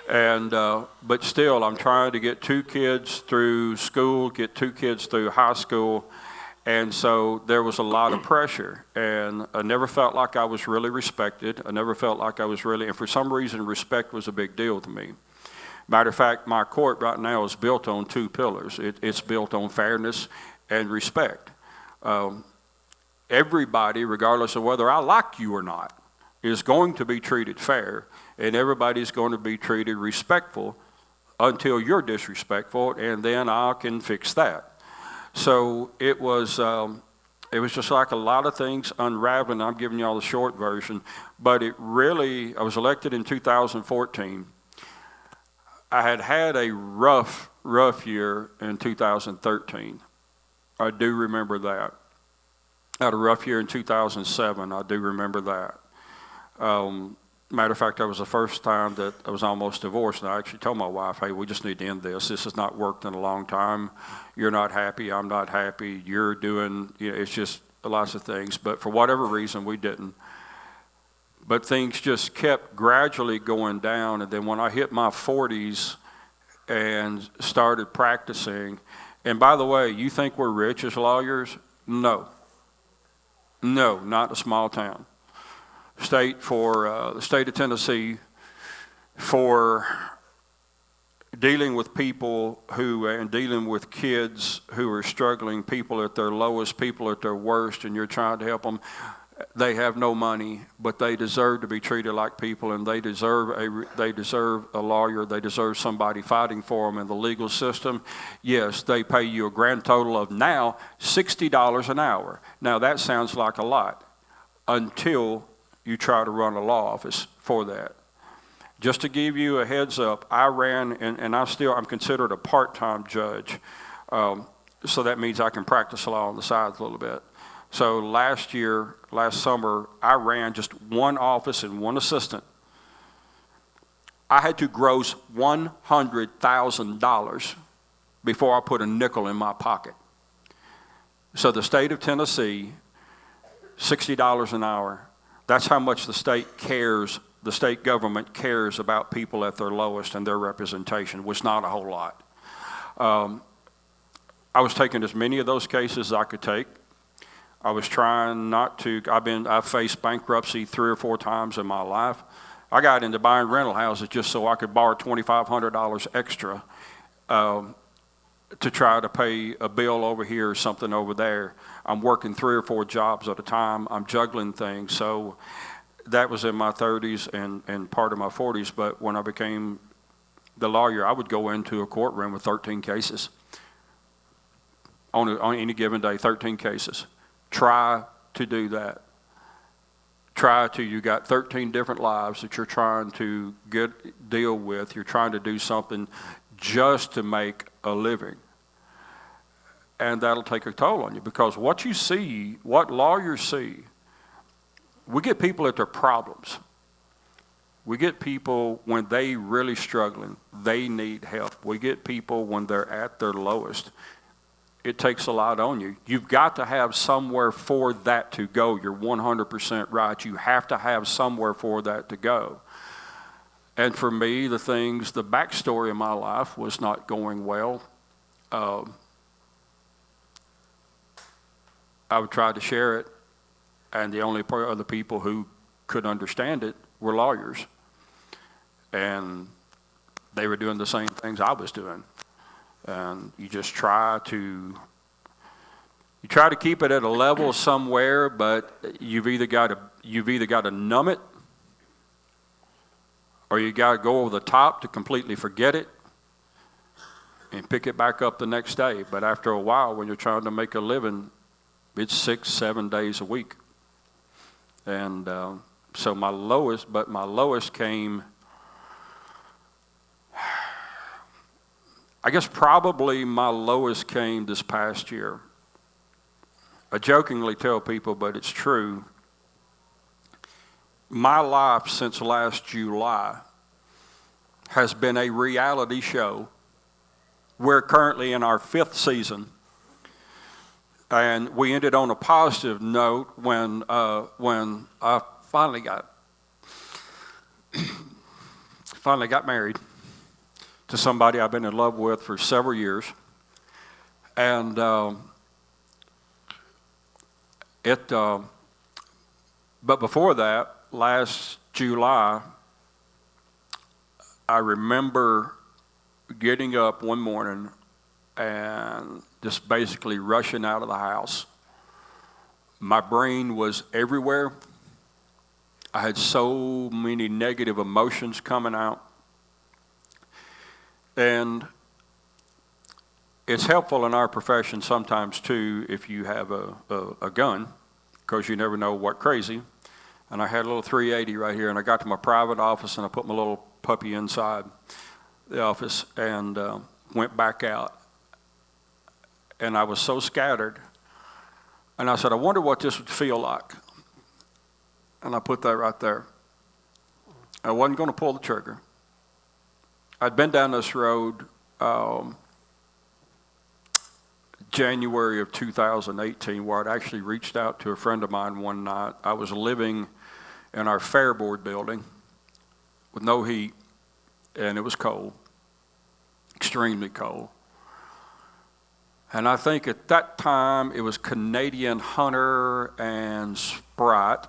And but still, I'm trying to get 2 kids through school, get 2 kids through high school, and so there was a lot of pressure. And I never felt like I was really respected. I never felt like I was really, and for some reason, respect was a big deal to me. Matter of fact, my court right now is built on 2 pillars. It's built on fairness and respect. Everybody, regardless of whether I like you or not, is going to be treated fair. And everybody's going to be treated respectful until you're disrespectful, and then I can fix that. So it was just like a lot of things unraveling. I'm giving y'all the short version, but it really, I was elected in 2014. I had a rough year in 2013. I do remember that. I had a rough year in 2007. I do remember that. Matter of fact, that was the first time that I was almost divorced, and I actually told my wife, hey, we just need to end this. This has not worked in a long time. You're not happy. I'm not happy. You're doing, it's just lots of things. But for whatever reason, we didn't. But things just kept gradually going down, and then when I hit my 40s and started practicing, and by the way, you think we're rich as lawyers? No. No, not a small town. The state of Tennessee, for dealing with people and dealing with kids who are struggling, people at their lowest, people at their worst, and you're trying to help them. They have no money, but they deserve to be treated like people, and they deserve a lawyer. They deserve somebody fighting for them in the legal system. Yes, they pay you a grand total of now $60 an hour. Now that sounds like a lot until you try to run a law office for that. Just to give you a heads up, I ran, and I'm considered a part-time judge, so that means I can practice law on the side a little bit. So last summer, I ran just one office and one assistant. I had to gross $100,000 before I put a nickel in my pocket. So the state of Tennessee, $60 an hour. That's how much the state cares, the state government cares about people at their lowest and their representation, which is not a whole lot. I was taking as many of those cases as I could take. I was trying not to, I've faced bankruptcy 3 or 4 times in my life. I got into buying rental houses just so I could borrow $2,500 extra to try to pay a bill over here or something over there. I'm working 3 or 4 jobs at a time. I'm juggling things. So that was in my 30s and part of my 40s. But when I became the lawyer, I would go into a courtroom with 13 cases. On any given day, 13 cases. Try to do that. You got 13 different lives that you're trying to deal with. You're trying to do something just to make a living. And that'll take a toll on you, because what lawyers see, we get people at their problems. We get people when they really struggling, they need help. We get people when they're at their lowest. It takes a lot on you. You've got to have somewhere for that to go. You're 100% right. You have to have somewhere for that to go. And for me, the backstory of my life was not going well. I would try to share it. and the only other people who could understand it were lawyers. And they were doing the same things I was doing. And you just try to keep it at a level somewhere, but you've either got to numb it, or you got to go over the top to completely forget it and pick it back up the next day. But after a while, when you're trying to make a living, it's 6-7 days a week. And so my lowest came, I guess probably my lowest came this past year. I jokingly tell people, but it's true. My life since last July has been a reality show. We're currently in our 5th season. And we ended on a positive note when I finally got married to somebody I've been in love with for several years. And but before that, last July, I remember getting up one morning and just basically rushing out of the house. My brain was everywhere. I had so many negative emotions coming out. And it's helpful in our profession sometimes too if you have a gun, because you never know what crazy. And I had a little 380 right here, and I got to my private office and I put my little puppy inside the office and went back out. And I was so scattered. And I said, I wonder what this would feel like. And I put that right there. I wasn't going to pull the trigger. I'd been down this road January of 2018, where I'd actually reached out to a friend of mine one night. I was living in our Fair Board building with no heat, and it was cold, extremely cold. And I think at that time it was Canadian Hunter and Sprite.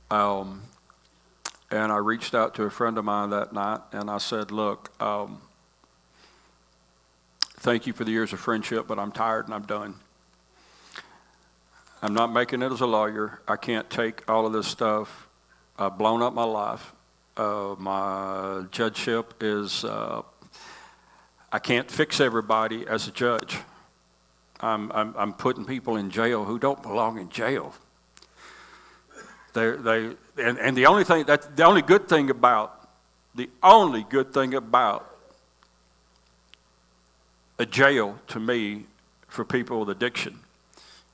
And I reached out to a friend of mine that night and I said, look, thank you for the years of friendship, but I'm tired and I'm done. I'm not making it as a lawyer. I can't take all of this stuff. I've blown up my life. My judgeship is, I can't fix everybody as a judge. I'm putting people in jail who don't belong in jail. And the only good thing about a jail to me for people with addiction,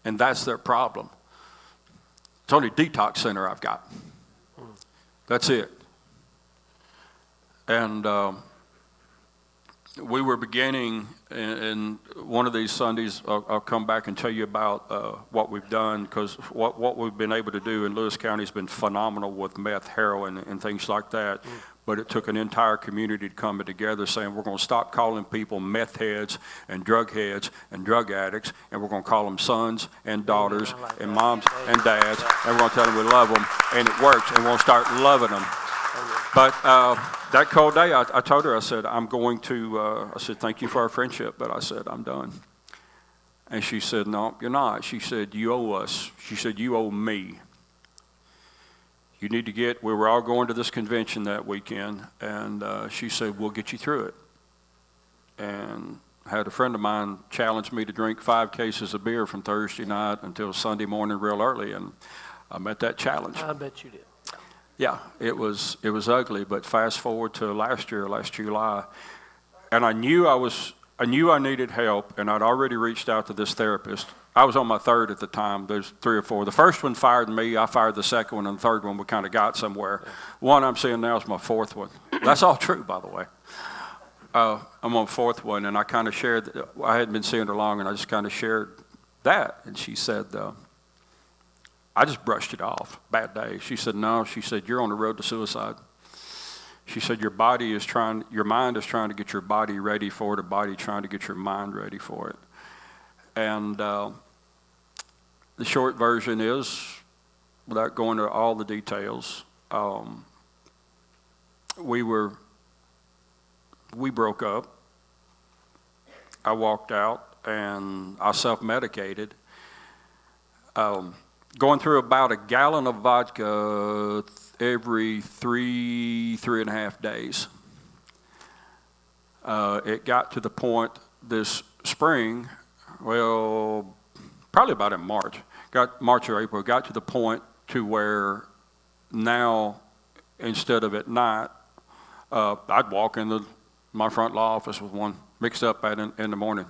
and that's their problem. It's only a detox center I've got. That's it. And we were beginning in one of these Sundays. I'll come back and tell you about what we've done, because what we've been able to do in Lewis County has been phenomenal with meth, heroin, and things like that. But it took an entire community to come together saying we're going to stop calling people meth heads and drug addicts, and we're going to call them sons and daughters and moms and dads, and we're going to tell them we love them, and it works, and we're going to start loving them. But that cold day, I told her, I said, I'm going to, I said, thank you for our friendship, but I said, I'm done. And she said, no, you're not. She said, you owe us. She said, you owe me. You need to we were all going to this convention that weekend, and she said, we'll get you through it. And I had a friend of mine challenge me to drink 5 cases of beer from Thursday night until Sunday morning real early, and I met that challenge. I bet you did. Yeah, it was ugly, but fast forward to last July, and I knew I needed help, and I'd already reached out to this therapist. I was on my 3rd at the time. There's 3 or 4. The first one fired me. I fired the second one, and the third one we kind of got somewhere. One I'm seeing now is my 4th one. That's all true, by the way. I'm on 4th one, and I kind of shared. I hadn't been seeing her long, and I just kind of shared that, and she said, I just brushed it off. Bad day. She said, no. She said, you're on the road to suicide. She said, your mind is trying to get your body ready for it, your body trying to get your mind ready for it. And the short version is, without going into all the details, we broke up. I walked out and I self-medicated, going through about a gallon of vodka every 3.5 days. It got to the point this spring, well, probably about in March or April, got to the point to where now, instead of at night, I'd walk into my front law office with one mixed up in the morning,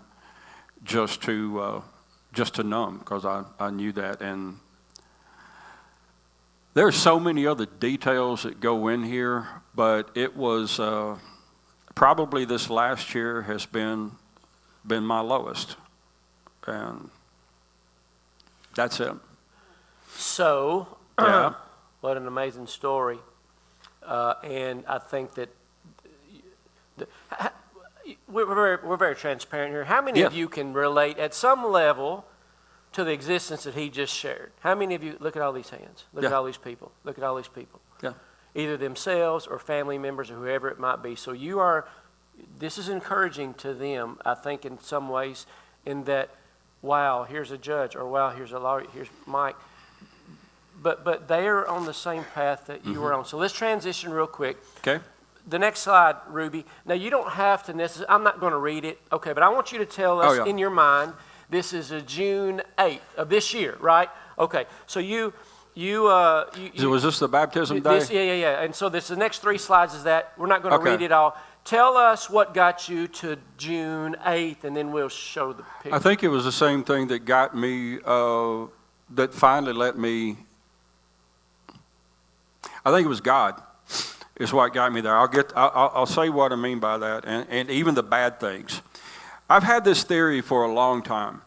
just to numb, because I knew that. And there's so many other details that go in here, but it was probably this last year has been my lowest, and that's it. So, Yeah. what an amazing story. And I think that we're very transparent here. How many of you can relate at some level to the existence that he just shared? How many of you, look at all these hands, look at all these people, look at all these people. Yeah. Either themselves or family members or whoever it might be. So this is encouraging to them, I think, in some ways, in that, wow, here's a judge, or wow, here's a lawyer, here's Mike. But they are on the same path that you were on. So let's transition real quick. Okay. The next slide, Ruby. Now, you don't have to necessarily, I'm not going to read it, okay, but I want you to tell us in your mind, this is a June 8th of this year, right? Okay, so was this the baptism day? Yeah. And so the next 3 slides is that. We're not going to Okay. read it all. Tell us what got you to June 8th, and then we'll show the picture. I think it was the same thing that got me, that finally let me, I think it was God is what got me there. I'll say what I mean by that, and even the bad things. I've had this theory for a long time,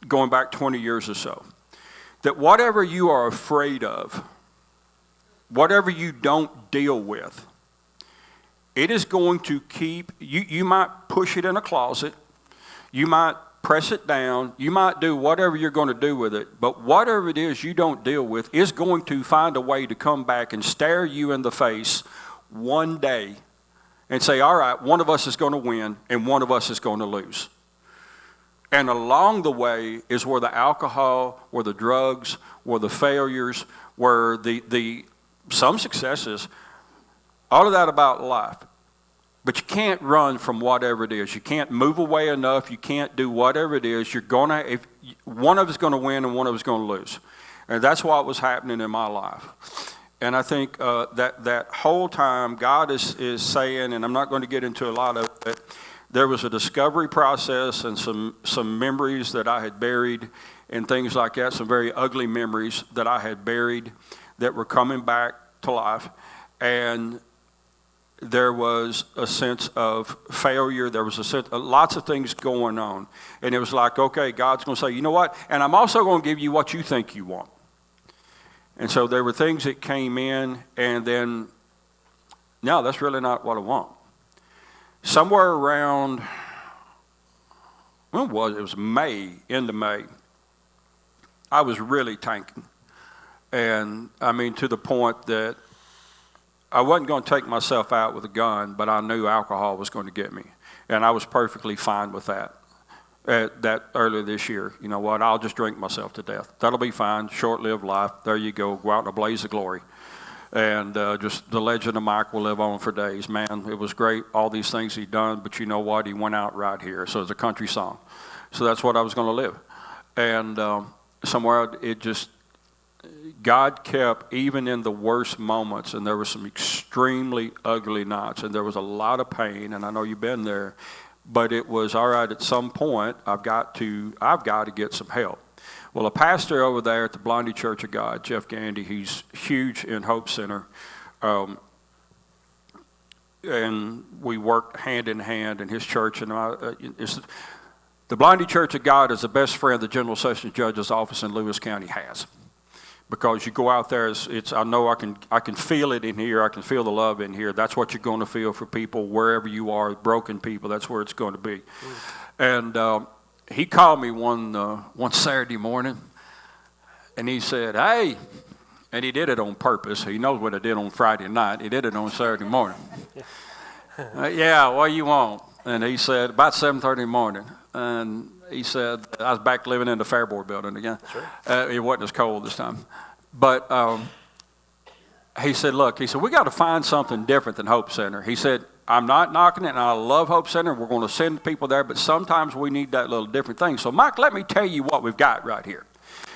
going back 20 years or so, that whatever you are afraid of, whatever you don't deal with, it is going to keep, you might push it in a closet, you might press it down, you might do whatever you're going to do with it, but whatever it is you don't deal with is going to find a way to come back and stare you in the face one day and say, all right, one of us is going to win and one of us is going to lose. And along the way is where the alcohol, where the drugs, where the failures, where some successes, all of that about life. But you can't run from whatever it is. You can't move away enough. You can't do whatever it is. If one of us is going to win and one of us is going to lose. And that's what was happening in my life. And I think that whole time God is saying, and I'm not going to get into a lot of it, there was a discovery process and some memories that I had buried and things like that, some very ugly memories that I had buried that were coming back to life. And there was a sense of failure. There was a sense of lots of things going on. And it was like, okay, God's going to say, you know what? And I'm also going to give you what you think you want. And so there were things that came in, and then, no, that's really not what I want. Somewhere around, when was it? It was May, end of May. I was really tanking. And I mean, to the point that I wasn't going to take myself out with a gun, but I knew alcohol was going to get me. And I was perfectly fine with that. That earlier this year, you know what, I'll just drink myself to death. That'll be fine, short-lived life. There you go out in a blaze of glory. And just the legend of Mike will live on for days. Man, it was great, all these things he'd done, but you know what, he went out right here. So it's a country song. So that's what I was going to live. And somewhere it just, God kept, even in the worst moments, and there were some extremely ugly nights, and there was a lot of pain, and I know you've been there, but it was, all right, at some point, I've got to get some help. Well, a pastor over there at the Blondie Church of God, Jeff Gandy, he's huge in Hope Center, and we worked hand in hand in his church, and the Blondie Church of God is the best friend the General Sessions Judge's office in Lewis County has. Because you go out there, I know I can feel it in here. I can feel the love in here. That's what you're going to feel for people wherever you are, broken people. That's where it's going to be. And he called me one Saturday morning, And he said, hey, and he did it on purpose. He knows what I did on Friday night. He did it on Saturday morning. Yeah, what do you want? And he said, about 7:30 in the morning. And he said, I was back living in the Fairboard building again. Sure. It wasn't as cold this time. But he said, look, he said, we got to find something different than Hope Center. He said, I'm not knocking it, and I love Hope Center. We're going to send people there, but sometimes we need that little different thing. So, Mike, let me tell you what we've got right here.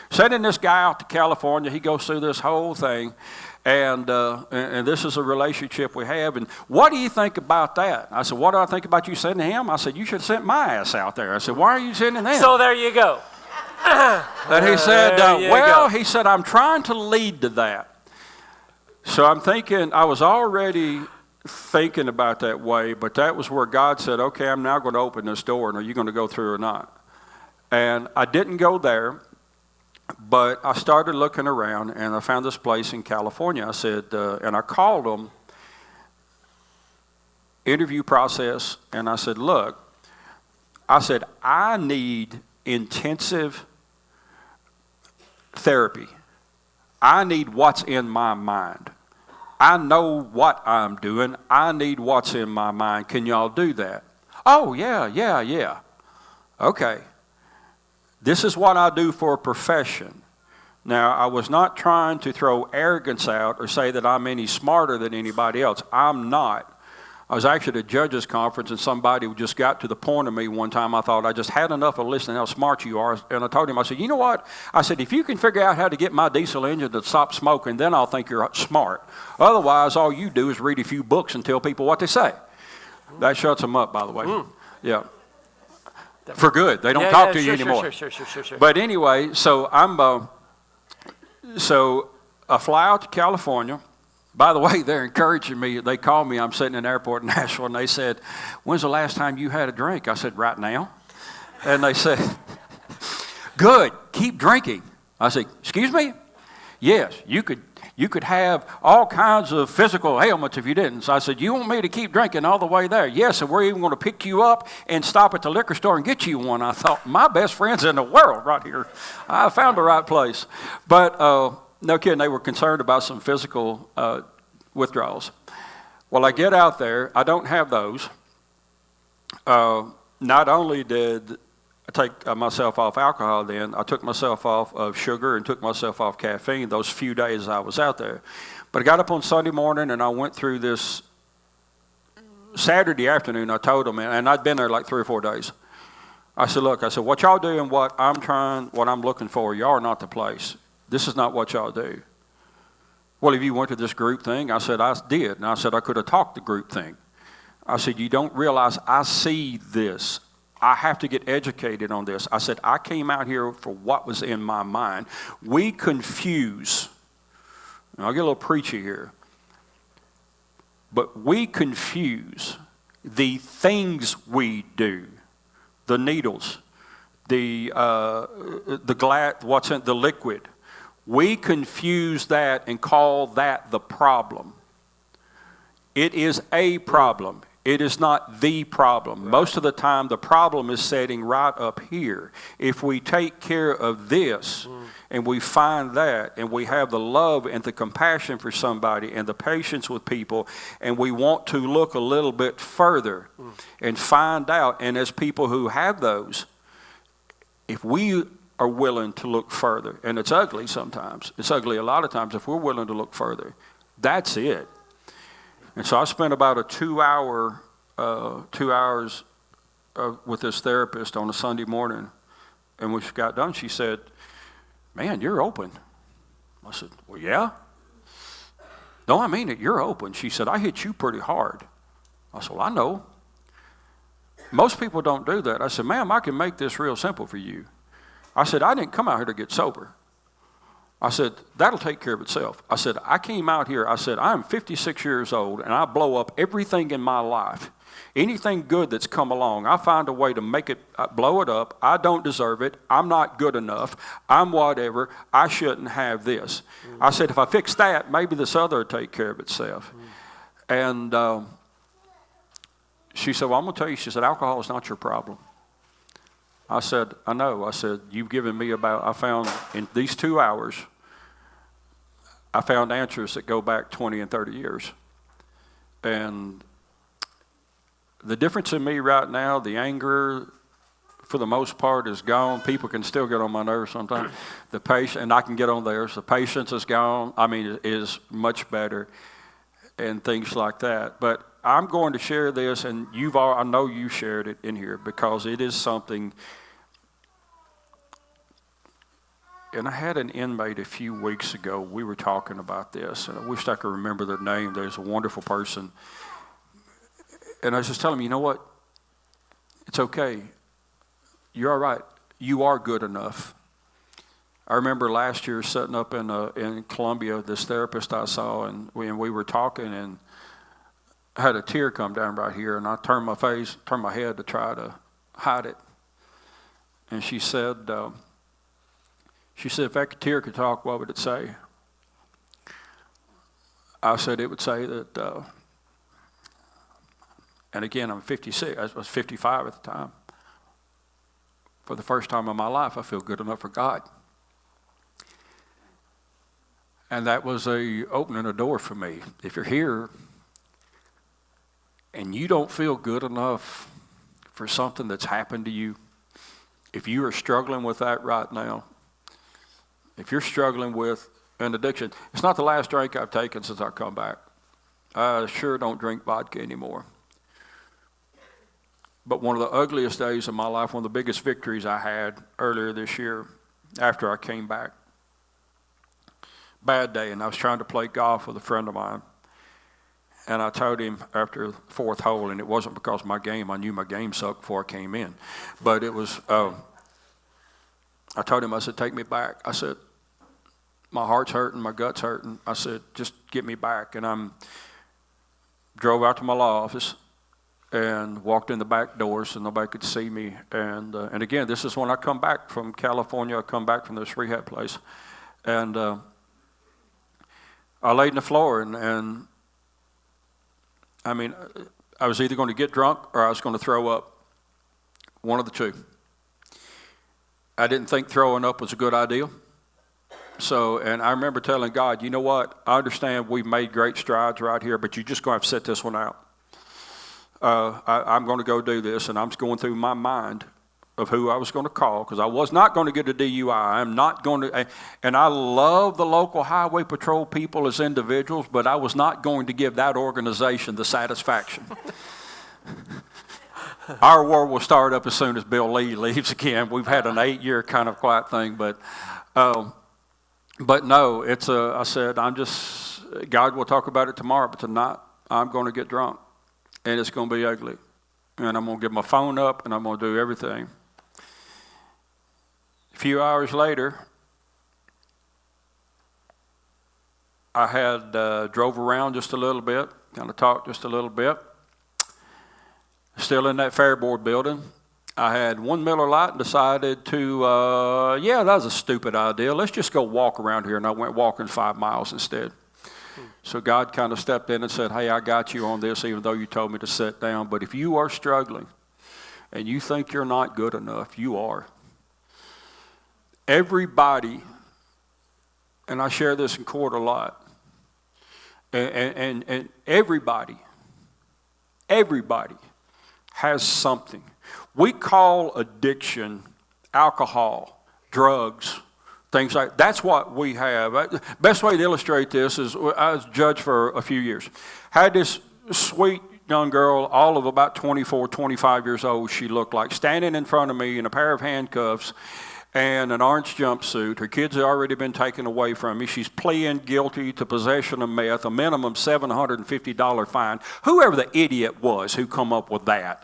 Sending this guy out to California, he goes through this whole thing, and this is a relationship we have. And what do you think about that? I said, what do I think about you sending him? I said, you should have sent my ass out there. I said, why are you sending them? So there you go. And he said, he said, I'm trying to lead to that. So I'm thinking, I was already thinking about that way, but that was where God said, okay, I'm now going to open this door, and are you going to go through or not? And I didn't go there. But I started looking around, and I found this place in California. I said, and I called them, interview process, and I said, look, I said, I need intensive therapy. I need what's in my mind. I know what I'm doing. I need what's in my mind. Can y'all do that? Oh, yeah. Okay. This is what I do for a profession. Now, I was not trying to throw arrogance out or say that I'm any smarter than anybody else. I'm not. I was actually at a judges conference, and somebody just got to the point of me one time. I thought I just had enough of listening how smart you are. And I told him, I said, you know what? I said, if you can figure out how to get my diesel engine to stop smoking, then I'll think you're smart. Otherwise, all you do is read a few books and tell people what they say. That shuts them up, by the way. Yeah. For good. They don't talk to you anymore. Sure. But anyway, so I fly out to California. By the way, they're encouraging me. They called me. I'm sitting in the airport in Nashville, and they said, when's the last time you had a drink? I said, right now. And they said, good, keep drinking. I said, excuse me? Yes, you could have all kinds of physical ailments if you didn't. So I said, you want me to keep drinking all the way there? Yes, and we're even going to pick you up and stop at the liquor store and get you one. I thought, my best friends in the world right here. I found the right place. But no kidding, they were concerned about some physical withdrawals. Well, I get out there. I don't have those. Not only did I take myself off alcohol then, I took myself off of sugar and took myself off caffeine those few days I was out there. But I got up on Sunday morning and I went through this Saturday afternoon. I told them, and I'd been there like 3 or 4 days. I said, look, what y'all do and what I'm looking for, y'all are not the place. This is not what y'all do. Well, if you went to this group thing, I said, I did. And I said, I could have talked the group thing. I said, you don't realize I see this. I have to get educated on this. I said, I came out here for what was in my mind. We confuse, and I'll get a little preachy here, but we confuse the things we do, the needles, the liquid. We confuse that and call that the problem. It is a problem. It is not the problem. Right. Most of the time, the problem is sitting right up here. If we take care of this and we find that and we have the love and the compassion for somebody and the patience with people and we want to look a little bit further and find out, and as people who have those, if we are willing to look further, and it's ugly sometimes, it's ugly a lot of times, if we're willing to look further, that's it. And so I spent about 2 hours with this therapist on a Sunday morning. And when she got done, she said, man, you're open. I said, well, yeah. No, I mean it, you're open. She said, I hit you pretty hard. I said, well, I know. Most people don't do that. I said, ma'am, I can make this real simple for you. I said, I didn't come out here to get sober. I said, that'll take care of itself. I said, I came out here, I said, I'm 56 years old and I blow up everything in my life. Anything good that's come along, I find a way to make it, blow it up. I don't deserve it. I'm not good enough. I'm whatever. I shouldn't have this. I said, if I fix that, maybe this other will take care of itself. And she said, well, I'm going to tell you, she said, alcohol is not your problem. I said, I know. I said, you've given me I found in these 2 hours, I found answers that go back 20 and 30 years. And the difference in me right now, the anger, for the most part, is gone. People can still get on my nerves sometimes. The patience, and I can get on theirs. The patience is gone. I mean, is much better, and things like that. But I'm going to share this, and I know you shared it in here because it is something. And I had an inmate a few weeks ago. We were talking about this, and I wished I could remember their name. There's a wonderful person. And I was just telling him, you know what? It's okay. You're all right. You are good enough. I remember last year sitting up in Columbia, this therapist I saw, and we were talking, and I had a tear come down right here, and I turned my head to try to hide it. And she said, if that tear could talk, what would it say? I said it would say that, and again, I'm 56. I was 55 at the time. For the first time in my life, I feel good enough for God. And that was opening a door for me. If you're here and you don't feel good enough for something that's happened to you, if you are struggling with that right now, if you're struggling with an addiction, it's not the last drink I've taken since I come back. I sure don't drink vodka anymore. But one of the ugliest days of my life, one of the biggest victories I had earlier this year after I came back. Bad day, and I was trying to play golf with a friend of mine. And I told him after the fourth hole, and it wasn't because of my game. I knew my game sucked before I came in. But it was, I told him, I said, take me back. I said, my heart's hurting, my gut's hurting. I said, just get me back. And I drove out to my law office and walked in the back doors so nobody could see me. And again, this is when I come back from California. I come back from this rehab place. And I laid on the floor, and I mean, I was either going to get drunk or I was going to throw up. One of the two. I didn't think throwing up was a good idea. So, and I remember telling God, you know what? I understand we've made great strides right here, but you're just going to have to sit this one out. I'm going to go do this, and I'm just going through my mind of who I was going to call, because I was not going to get a DUI. I'm not going to, and I love the local highway patrol people as individuals, but I was not going to give that organization the satisfaction. Our war will start up as soon as Bill Lee leaves again. We've had an 8-year kind of quiet thing, but no, I said, God will talk about it tomorrow, but tonight I'm going to get drunk. And it's going to be ugly. And I'm going to get my phone up, and I'm going to do everything. A few hours later, I had drove around just a little bit, kind of talked just a little bit. Still in that Fairboard building. I had one Miller Lite and decided to, that was a stupid idea. Let's just go walk around here. And I went walking 5 miles instead. So God kind of stepped in and said, hey, I got you on this, even though you told me to sit down. But if you are struggling and you think you're not good enough, you are. Everybody, and I share this in court a lot, and everybody has something. We call addiction alcohol, drugs, things like that's what we have. Best way to illustrate this is I was judge for a few years. Had this sweet young girl, all of about 24, 25 years old, she looked like, standing in front of me in a pair of handcuffs and an orange jumpsuit. Her kids had already been taken away from me. She's pleading guilty to possession of meth, a minimum $750 fine. Whoever the idiot was who come up with that.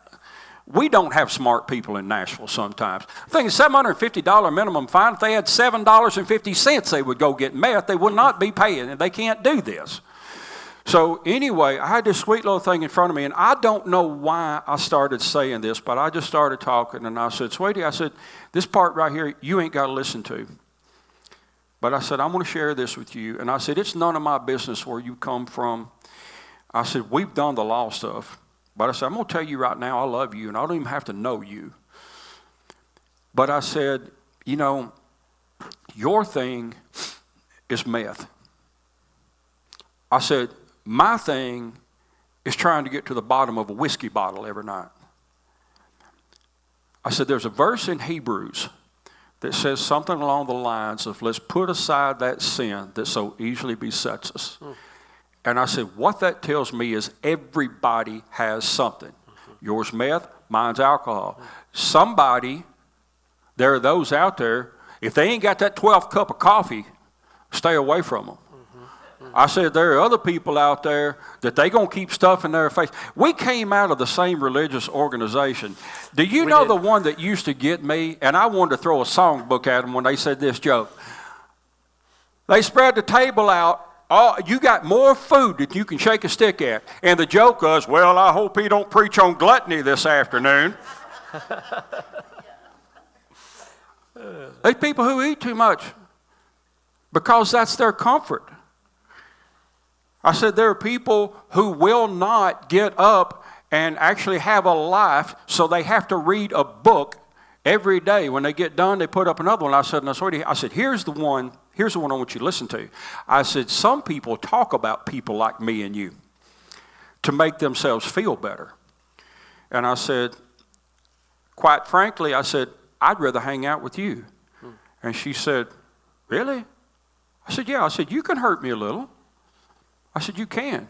We don't have smart people in Nashville sometimes. I think a $750 minimum fine, if they had $7.50 they would go get meth, they would not be paying, and they can't do this. So anyway, I had this sweet little thing in front of me, and I don't know why I started saying this, but I just started talking, and I said, sweetie, I said, this part right here, you ain't got to listen to. But I said, I'm going to share this with you. And I said, it's none of my business where you come from. I said, we've done the law stuff. But I said, I'm going to tell you right now, I love you, and I don't even have to know you. But I said, you know, your thing is meth. I said, my thing is trying to get to the bottom of a whiskey bottle every night. I said, there's a verse in Hebrews that says something along the lines of, let's put aside that sin that so easily besets us. And I said, what that tells me is everybody has something. Yours meth, mine's alcohol. Somebody, there are those out there, if they ain't got that 12th cup of coffee, stay away from them. I said, there are other people out there that they going to keep stuff in their face. We came out of the same religious organization. Do you know the one that used to get me? And I wanted to throw a songbook at them when they said this joke. They spread the table out. Oh, you got more food that you can shake a stick at. And the joke was, well, I hope he don't preach on gluttony this afternoon. There's people who eat too much because that's their comfort. I said there are people who will not get up and actually have a life, so they have to read a book every day. When they get done, they put up another one. I said, no, sweetie, I said, here's the one I want you to listen to. I said, some people talk about people like me and you to make themselves feel better. And I said, quite frankly, I said, I'd rather hang out with you. And she said, really? I said, yeah. I said, you can hurt me a little. I said, you can.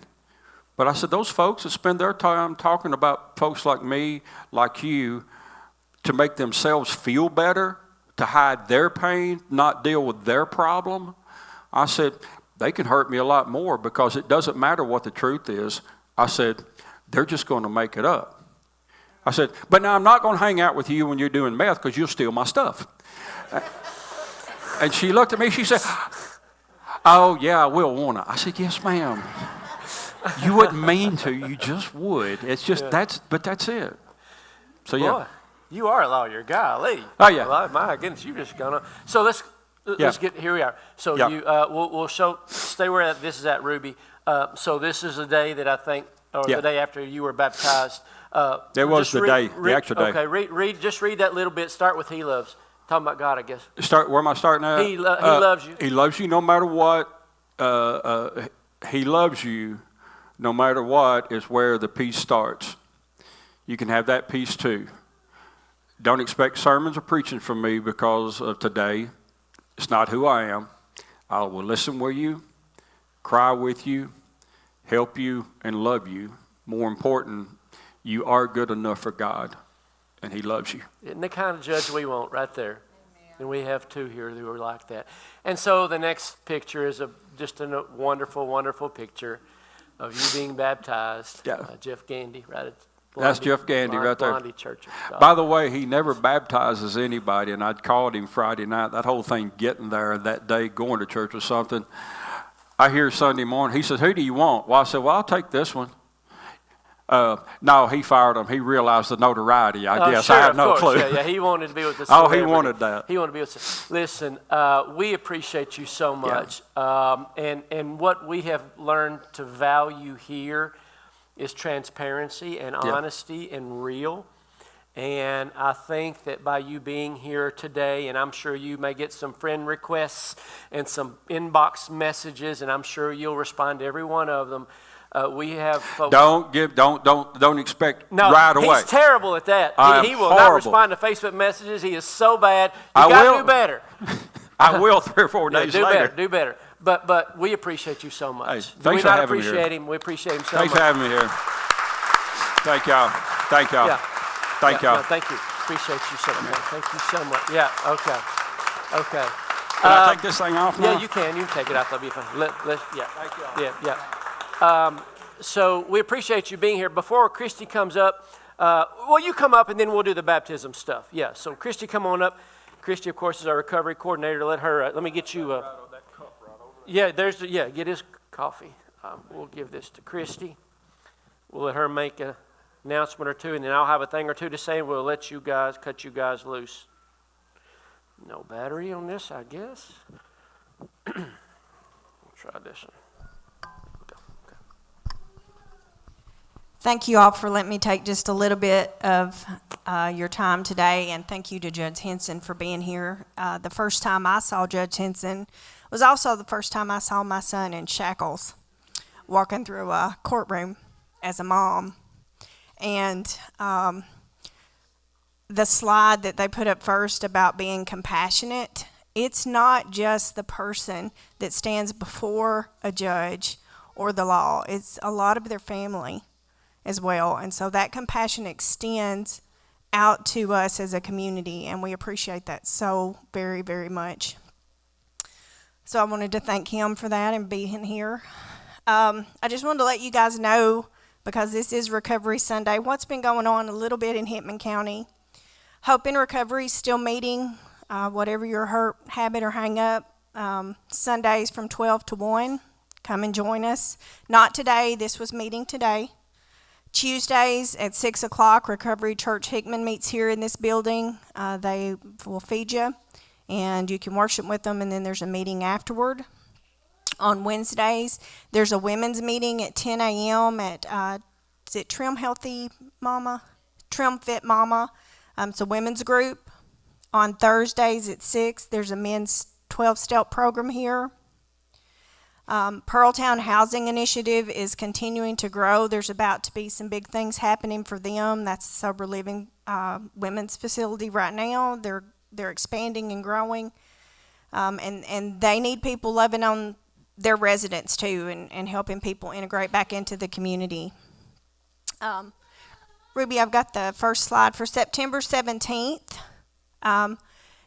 But I said, those folks that spend their time talking about folks like me, like you, to make themselves feel better, to hide their pain, not deal with their problem, I said, they can hurt me a lot more because it doesn't matter what the truth is. I said, they're just going to make it up. I said, but now I'm not going to hang out with you when you're doing meth because you'll steal my stuff. And she looked at me, she said, oh, yeah, I will, won't I? I said, yes, ma'am. You wouldn't mean to, you just would. It's just, that's it. So, yeah. Boy, you are a lawyer, golly. Oh, yeah. Well, my goodness, you just gonna. So let's get, here we are. So we'll show, stay where this is at, Ruby. So this is the day that I think, or the day after you were baptized. It was the actual day. Okay, just read that little bit. Start with He Loves. Talking about God, I guess. Where am I starting at? He loves you. He loves you no matter what. He loves you no matter what is where the peace starts. You can have that peace too. Don't expect sermons or preaching from me because of today. It's not who I am. I will listen with you, cry with you, help you, and love you. More important, you are good enough for God. And He loves you. Isn't the kind of judge we want right there? Amen. And we have two here who are like that. And so the next picture is just a wonderful, wonderful picture of you being baptized. Yeah. Jeff Gandy, right? That's Jeff Gandy right there. Blondie Church of God. By the way, he never baptizes anybody, and I'd called him Friday night. That whole thing getting there that day, going to church or something. I hear Sunday morning, he says, who do you want? Well, I said, well, I'll take this one. No, he fired him. He realized the notoriety, I guess. Sure, I had no clue. Yeah, he wanted to be with the Oh, he wanted that. He wanted to be with Listen, we appreciate you so much. And what we have learned to value here is transparency and honesty and real. And I think that by you being here today, and I'm sure you may get some friend requests and some inbox messages, and I'm sure you'll respond to every one of them. We have folks. Don't expect right away. He's terrible at that. He will not respond to Facebook messages. He is so bad. You got to do better. I will 3 or 4 days later. Do better. But we appreciate you so much. Hey, thanks for having me here. We appreciate him. We appreciate him so much. Thanks for having me here. Thank y'all. Thank y'all. Yeah. Thank y'all. No, thank you. Appreciate you so much. Thank you so much. Yeah. Okay. Can I take this thing off now? Yeah, you can. You can take it off. That'll be fine. Yeah. Thank y'all. Yeah. So we appreciate you being here. Before Christy comes up, you come up and then we'll do the baptism stuff. Yeah, so Christy, come on up. Christy, of course, is our recovery coordinator. Let her, let me get you. Get his coffee. We'll give this to Christy. We'll let her make an announcement or two, and then I'll have a thing or two to say, and we'll let you guys, cut you guys loose. No battery on this, I guess. We'll try this one. Thank you all for letting me take just a little bit of your time today, and thank you to Judge Henson for being here. The first time I saw Judge Henson was also the first time I saw my son in shackles walking through a courtroom as a mom. And the slide that they put up first about being compassionate, it's not just the person that stands before a judge or the law, it's a lot of their family as well. And so that compassion extends out to us as a community, and we appreciate that so very, very much. So I wanted to thank him for that and being here. I just wanted to let you guys know, because this is Recovery Sunday, what's been going on a little bit in Hickman County. Hope in Recovery is still meeting, whatever your hurt, habit, or hang up, Sundays from 12 to 1. Come and join us. Not today, this was meeting today. Tuesdays at 6 o'clock, Recovery Church Hickman meets here in this building. They will feed you, and you can worship with them, and then there's a meeting afterward. On Wednesdays, there's a women's meeting at 10 a.m. at, is it Trim Healthy Mama? Trim Fit Mama. It's a women's group. On Thursdays at 6, there's a men's 12-step program here. Pearltown Housing Initiative is continuing to grow. There's about to be some big things happening for them. That's a sober living women's facility right now. They're expanding and growing, and they need people loving on their residents too, and helping people integrate back into the community. Ruby, I've got the first slide for September 17th.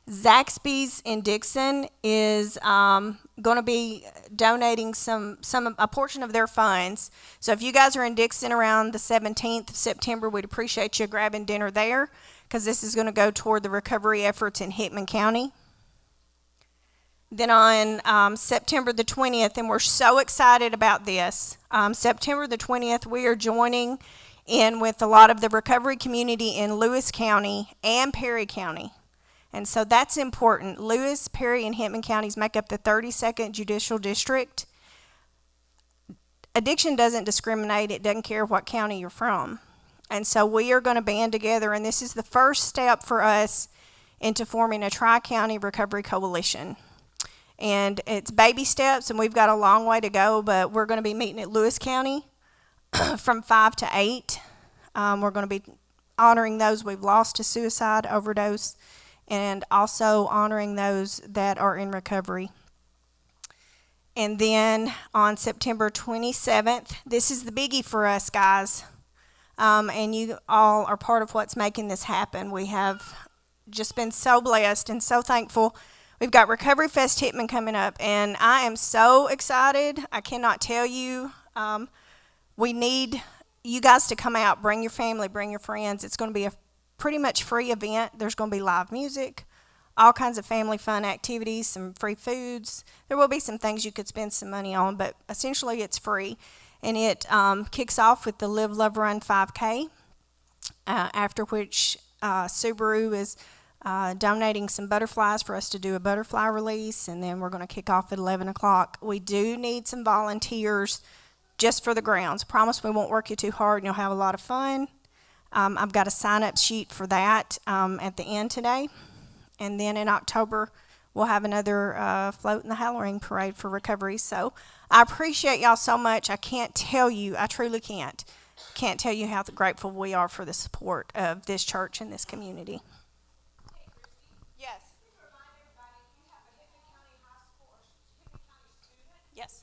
Zaxby's in Dixon is going to be donating a portion of their funds. So if you guys are in Dixon around the 17th of September, we'd appreciate you grabbing dinner there, because this is going to go toward the recovery efforts in Hickman County. Then on September the 20th, and we're so excited about this, September the 20th, we are joining in with a lot of the recovery community in Lewis County and Perry County. And so that's important. Lewis, Perry, and Hickman counties make up the 32nd Judicial District. Addiction doesn't discriminate. It doesn't care what county you're from. And so we are going to band together, and this is the first step for us into forming a tri-county recovery coalition. And it's baby steps, and we've got a long way to go, but we're going to be meeting at Lewis County from 5 to 8. We're going to be honoring those we've lost to suicide, overdose, and also honoring those that are in recovery. And then on September 27th, this is the biggie for us, guys. And you all are part of what's making this happen. We have just been so blessed and so thankful. We've got Recovery Fest Hickman coming up, and I am so excited. I cannot tell you. We need you guys to come out, bring your family, bring your friends. It's going to be a pretty much free event. There's going to be live music, all kinds of family fun activities, some free foods. There will be some things you could spend some money on, but essentially it's free. And it kicks off with the Live, Love, Run 5K, after which Subaru is donating some butterflies for us to do a butterfly release, and then we're going to kick off at 11 o'clock. We do need some volunteers just for the grounds. Promise we won't work you too hard, and you'll have a lot of fun. I've got a sign-up sheet for that at the end today. And then in October, we'll have another Float in the Halloween Parade for recovery. So I appreciate y'all so much. I can't tell you, I truly can't tell you how grateful we are for the support of this church and this community. Yes. Yes.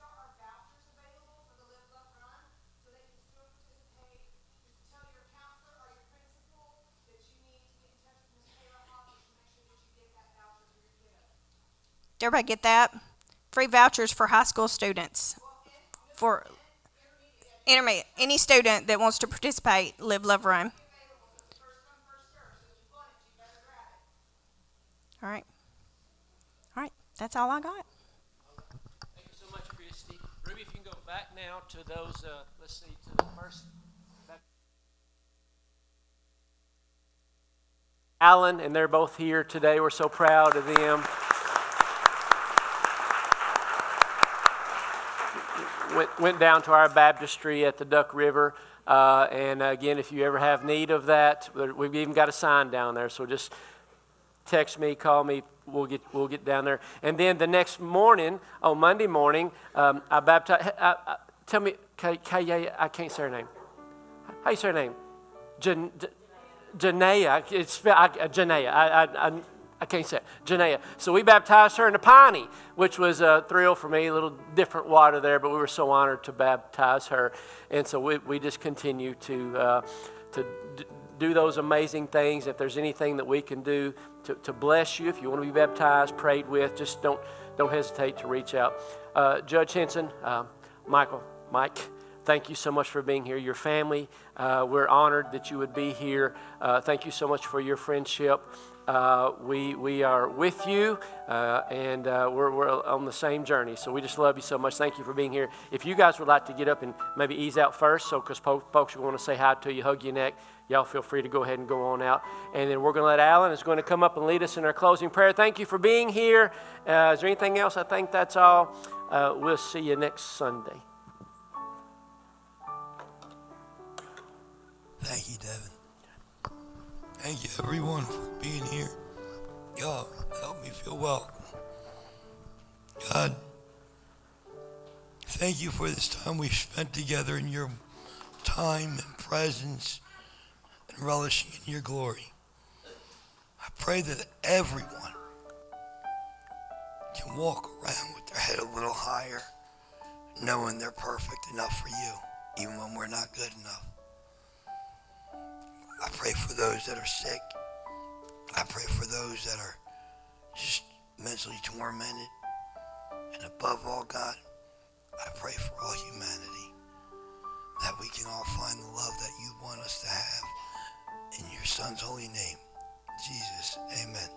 Did everybody get that? Free vouchers for high school students. For intermediate. Any student that wants to participate, Live, Love, Run. All right. All right. That's all I got. Thank you so much, Christy. Ruby, if you can go back now to those, let's see, to the first. Alan, and they're both here today. We're so proud of them. Went down to our baptistry at the Duck River. And again, if you ever have need of that, we've even got a sign down there. So just text me, call me. We'll get down there. And then the next morning, on Monday morning, I baptized. Tell me, I can't say her name. How you say her name? Janaea. It's Janaea. I can't say it. Janaea. So we baptized her in the Piney, which was a thrill for me. A little different water there, but we were so honored to baptize her. And so we just continue to do those amazing things. If there's anything that we can do to bless you, if you want to be baptized, prayed with, just don't hesitate to reach out. Judge Henson, Mike, thank you so much for being here. Your family, we're honored that you would be here. Thank you so much for your friendship. We are with you, and we're on the same journey. So we just love you so much. Thank you for being here. If you guys would like to get up and maybe ease out first, so because folks want to say hi to you, hug your neck, y'all feel free to go ahead and go on out. And then we're going to let Alan is going to come up and lead us in our closing prayer. Thank you for being here. Is there anything else? I think that's all. We'll see you next Sunday. Thank you, Devin. Thank you, everyone, for being here. God, help me feel welcome. God, thank you for this time we've spent together in your time and presence and relishing in your glory. I pray that everyone can walk around with their head a little higher, knowing they're perfect enough for you, even when we're not good enough. I pray for those that are sick. I pray for those that are just mentally tormented. And above all, God, I pray for all humanity, that we can all find the love that you want us to have. In your Son's holy name, Jesus, amen.